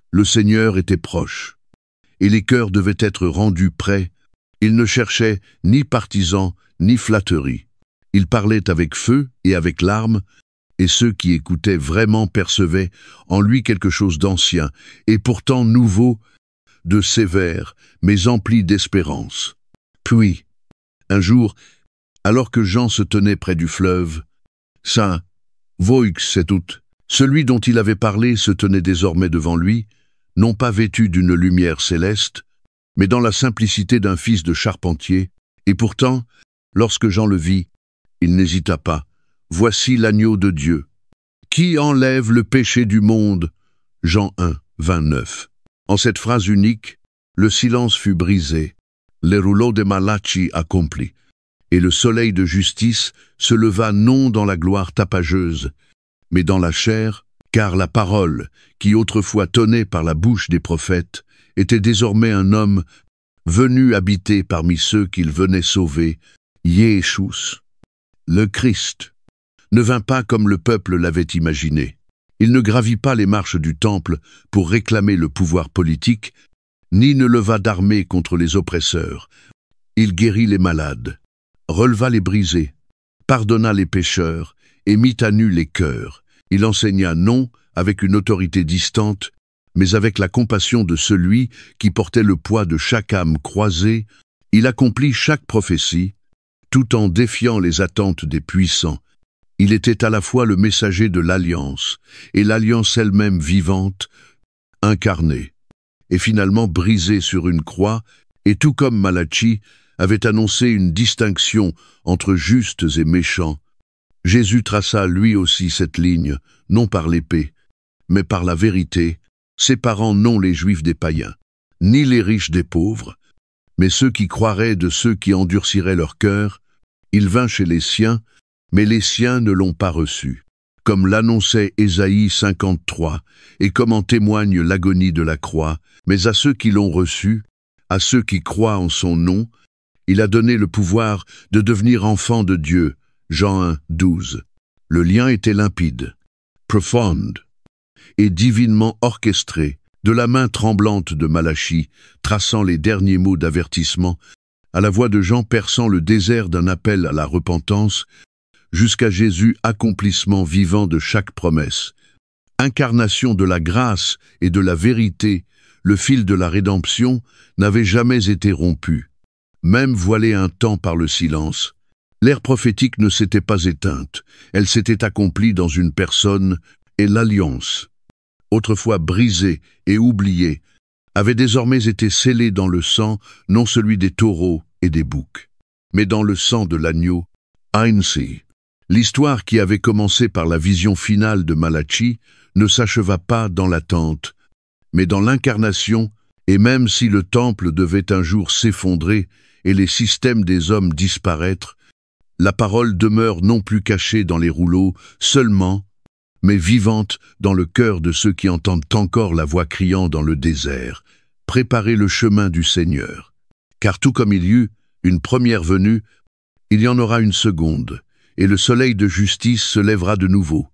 Le Seigneur était proche, et les cœurs devaient être rendus prêts. Il ne cherchait ni partisans ni flatterie. Il parlait avec feu et avec larmes, et ceux qui écoutaient vraiment percevaient en lui quelque chose d'ancien, et pourtant nouveau, de sévère, mais empli d'espérance. Puis, un jour, alors que Jean se tenait près du fleuve, Saint Voix-setut, celui dont il avait parlé se tenait désormais devant lui, non pas vêtu d'une lumière céleste, mais dans la simplicité d'un fils de charpentier, et pourtant, lorsque Jean le vit, il n'hésita pas. Voici l'agneau de Dieu, qui enlève le péché du monde. Jean 1, 29. En cette phrase unique, le silence fut brisé, les rouleaux de Malachie accomplis, et le soleil de justice se leva non dans la gloire tapageuse, mais dans la chair, car la parole, qui autrefois tonnait par la bouche des prophètes, était désormais un homme venu habiter parmi ceux qu'il venait sauver, Yéchus. Le Christ ne vint pas comme le peuple l'avait imaginé. Il ne gravit pas les marches du temple pour réclamer le pouvoir politique, ni ne leva d'armée contre les oppresseurs. Il guérit les malades, releva les brisés, pardonna les pécheurs et mit à nu les cœurs. Il enseigna non avec une autorité distante, mais avec la compassion de celui qui portait le poids de chaque âme croisée. Il accomplit chaque prophétie, tout en défiant les attentes des puissants. Il était à la fois le messager de l'Alliance, et l'Alliance elle-même vivante, incarnée, et finalement brisée sur une croix, et tout comme Malachie avait annoncé une distinction entre justes et méchants, Jésus traça lui aussi cette ligne, non par l'épée, mais par la vérité, séparant non les Juifs des païens, ni les riches des pauvres, mais ceux qui croiraient de ceux qui endurciraient leur cœur. Il vint chez les siens, mais les siens ne l'ont pas reçu, comme l'annonçait Ésaïe 53, et comme en témoigne l'agonie de la croix, mais à ceux qui l'ont reçu, à ceux qui croient en son nom, Il a donné le pouvoir de devenir enfant de Dieu. Jean 1, 12. Le lien était limpide, profound et divinement orchestré, de la main tremblante de Malachie, traçant les derniers mots d'avertissement, à la voix de Jean perçant le désert d'un appel à la repentance, jusqu'à Jésus accomplissement vivant de chaque promesse. Incarnation de la grâce et de la vérité, le fil de la rédemption n'avait jamais été rompu. Même voilée un temps par le silence, l'ère prophétique ne s'était pas éteinte, elle s'était accomplie dans une personne, et l'alliance, autrefois brisée et oubliée, avait désormais été scellée dans le sang, non celui des taureaux et des boucs, mais dans le sang de l'agneau, Ainsi. L'histoire qui avait commencé par la vision finale de Malachie ne s'acheva pas dans l'attente, mais dans l'incarnation, et même si le temple devait un jour s'effondrer et les systèmes des hommes disparaître, la parole demeure non plus cachée dans les rouleaux seulement, mais vivante dans le cœur de ceux qui entendent encore la voix criant dans le désert. Préparez le chemin du Seigneur. Car tout comme il y eut une première venue, il y en aura une seconde, et le soleil de justice se lèvera de nouveau,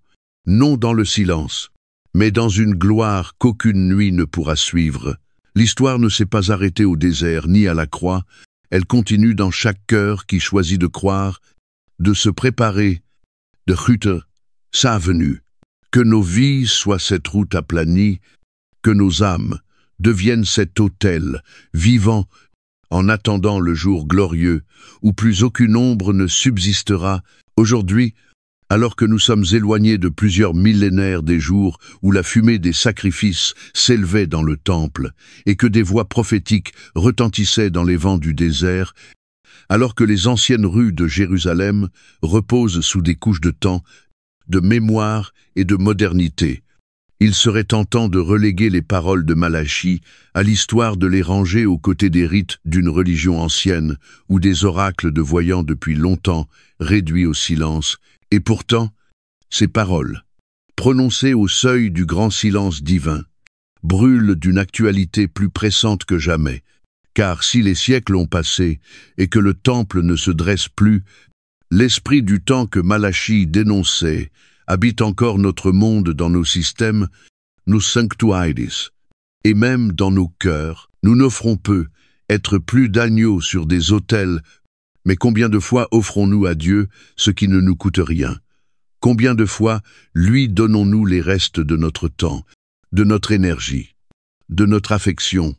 non dans le silence, mais dans une gloire qu'aucune nuit ne pourra suivre. L'histoire ne s'est pas arrêtée au désert ni à la croix, elle continue dans chaque cœur qui choisit de croire, de se préparer, de Hütte, sa venue. Que nos vies soient cette route aplanie, que nos âmes deviennent cet autel vivant en attendant le jour glorieux où plus aucune ombre ne subsistera. Aujourd'hui, alors que nous sommes éloignés de plusieurs millénaires des jours où la fumée des sacrifices s'élevait dans le temple et que des voix prophétiques retentissaient dans les vents du désert, alors que les anciennes rues de Jérusalem reposent sous des couches de temps, de mémoire et de modernité, il serait tentant de reléguer les paroles de Malachie à l'histoire de les ranger aux côtés des rites d'une religion ancienne ou des oracles de voyants depuis longtemps réduits au silence. Et pourtant, ces paroles, prononcées au seuil du grand silence divin, brûlent d'une actualité plus pressante que jamais, car si les siècles ont passé et que le temple ne se dresse plus, l'esprit du temps que Malachie dénonçait habite encore notre monde dans nos systèmes, nos sanctuaries, et même dans nos cœurs. Nous n'offrons peu, être plus d'agneaux sur des autels, mais combien de fois offrons-nous à Dieu ce qui ne nous coûte rien? Combien de fois lui donnons-nous les restes de notre temps, de notre énergie, de notre affection,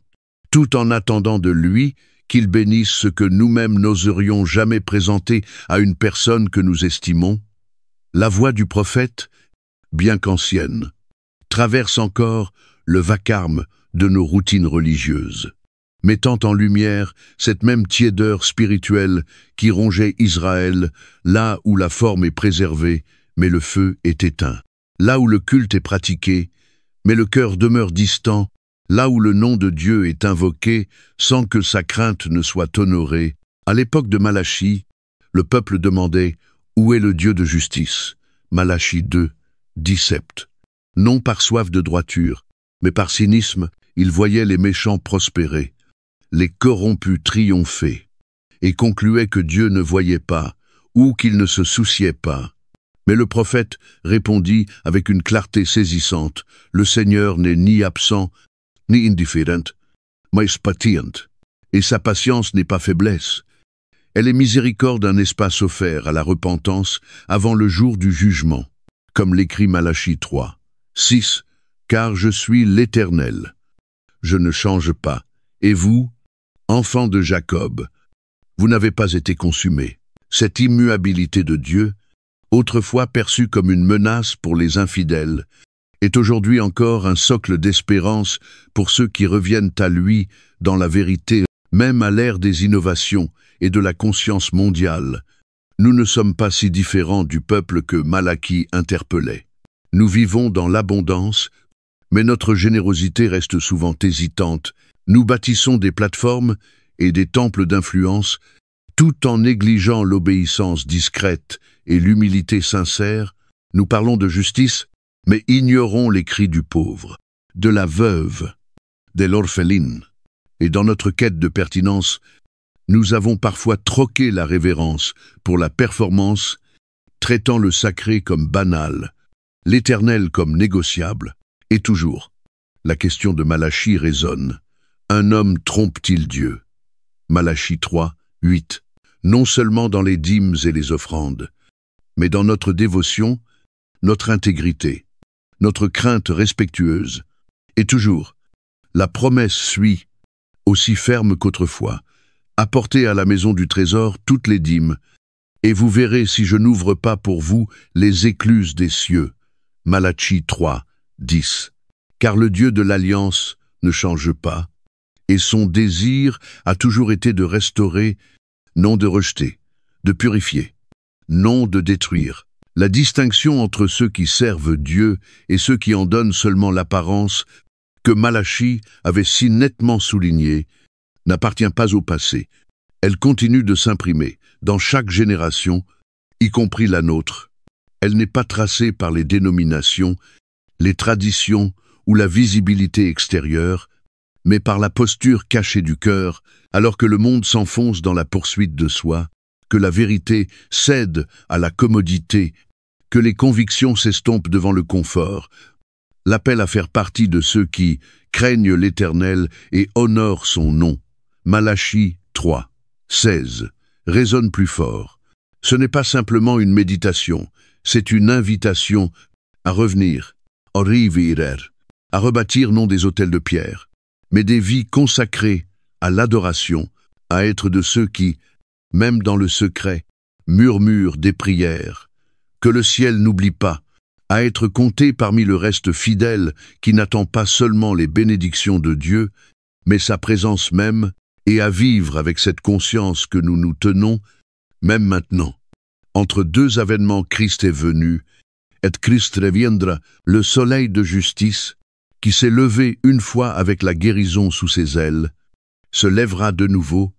tout en attendant de lui qu'il bénisse ce que nous-mêmes n'oserions jamais présenter à une personne que nous estimons? La voix du prophète, bien qu'ancienne, traverse encore le vacarme de nos routines religieuses, mettant en lumière cette même tiédeur spirituelle qui rongeait Israël, là où la forme est préservée, mais le feu est éteint, là où le culte est pratiqué, mais le cœur demeure distant, là où le nom de Dieu est invoqué sans que sa crainte ne soit honorée. À l'époque de Malachie, le peuple demandait « Où est le Dieu de justice ?» Malachie 2, 17. Non par soif de droiture, mais par cynisme, il voyait les méchants prospérer, les corrompus triompher, et concluait que Dieu ne voyait pas, ou qu'il ne se souciait pas. Mais le prophète répondit avec une clarté saisissante, « Le Seigneur n'est ni absent, ni indifférent, mais patient, et sa patience n'est pas faiblesse. Elle est miséricorde d'un espace offert à la repentance avant le jour du jugement, comme l'écrit Malachie 3, 6, « Car je suis l'Éternel, je ne change pas, et vous, enfants de Jacob, vous n'avez pas été consumés. » Cette immuabilité de Dieu, autrefois perçue comme une menace pour les infidèles, est aujourd'hui encore un socle d'espérance pour ceux qui reviennent à lui dans la vérité, même à l'ère des innovations et de la conscience mondiale. Nous ne sommes pas si différents du peuple que Malachie interpellait. Nous vivons dans l'abondance, mais notre générosité reste souvent hésitante. Nous bâtissons des plateformes et des temples d'influence, tout en négligeant l'obéissance discrète et l'humilité sincère. Nous parlons de justice, mais ignorons les cris du pauvre, de la veuve, de l'orpheline. Et dans notre quête de pertinence, Nous avons parfois troqué la révérence pour la performance, traitant le sacré comme banal, l'éternel comme négociable, et toujours. La question de Malachie résonne. Un homme trompe-t-il Dieu? Malachie 3, 8. Non seulement dans les dîmes et les offrandes, mais dans notre dévotion, notre intégrité, notre crainte respectueuse. Et toujours, la promesse suit, aussi ferme qu'autrefois. Apportez à la maison du trésor toutes les dîmes, et vous verrez si je n'ouvre pas pour vous les écluses des cieux. Malachie 3, 10. Car le Dieu de l'Alliance ne change pas, et son désir a toujours été de restaurer, non de rejeter, de purifier, non de détruire. La distinction entre ceux qui servent Dieu et ceux qui en donnent seulement l'apparence, que Malachie avait si nettement soulignée, n'appartient pas au passé. Elle continue de s'imprimer dans chaque génération, y compris la nôtre. Elle n'est pas tracée par les dénominations, les traditions ou la visibilité extérieure, mais par la posture cachée du cœur, alors que le monde s'enfonce dans la poursuite de soi, que la vérité cède à la commodité, que les convictions s'estompent devant le confort. L'appel à faire partie de ceux qui craignent l'Éternel et honorent son nom. Malachie 3, 16 résonne plus fort. Ce n'est pas simplement une méditation, c'est une invitation à revenir, à rebâtir non des autels de pierre, mais des vies consacrées à l'adoration, à être de ceux qui, même dans le secret, murmurent des prières, que le ciel n'oublie pas, à être compté parmi le reste fidèle qui n'attend pas seulement les bénédictions de Dieu, mais sa présence même, et à vivre avec cette conscience que nous nous tenons, même maintenant. Entre deux avènements, Christ est venu, et Christ reviendra, le soleil de justice, qui s'est levé une fois avec la guérison sous ses ailes, se lèvera de nouveau,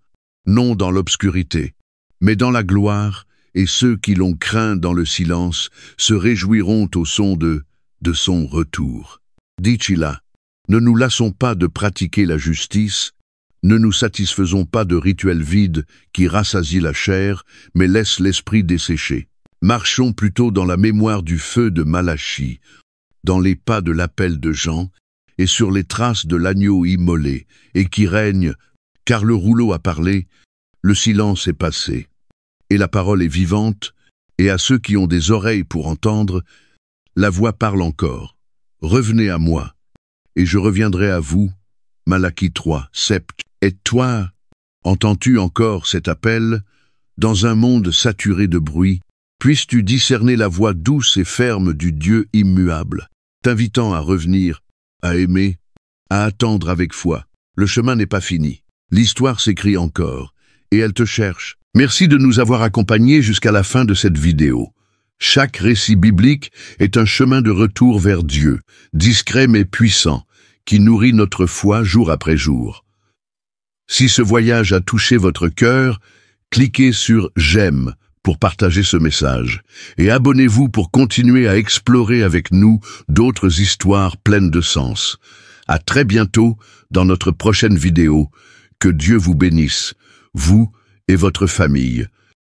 non dans l'obscurité, mais dans la gloire, et ceux qui l'ont craint dans le silence se réjouiront au son de son retour. Dici-là, ne nous lassons pas de pratiquer la justice, ne nous satisfaisons pas de rituels vides qui rassasient la chair, mais laissent l'esprit desséché. Marchons plutôt dans la mémoire du feu de Malachie, dans les pas de l'appel de Jean, et sur les traces de l'agneau immolé, et qui règne, car le rouleau a parlé, le silence est passé, et la parole est vivante, et à ceux qui ont des oreilles pour entendre, la voix parle encore. Revenez à moi, et je reviendrai à vous. Malachie 3, 7. Et toi, entends-tu encore cet appel? Dans un monde saturé de bruit, puisses-tu discerner la voix douce et ferme du Dieu immuable, t'invitant à revenir, à aimer, à attendre avec foi. Le chemin n'est pas fini. L'histoire s'écrit encore, et elle te cherche. Merci de nous avoir accompagnés jusqu'à la fin de cette vidéo. Chaque récit biblique est un chemin de retour vers Dieu, discret mais puissant, qui nourrit notre foi jour après jour. Si ce voyage a touché votre cœur, cliquez sur « J'aime » pour partager ce message, et abonnez-vous pour continuer à explorer avec nous d'autres histoires pleines de sens. À très bientôt dans notre prochaine vidéo. Que Dieu vous bénisse, vous et votre famille.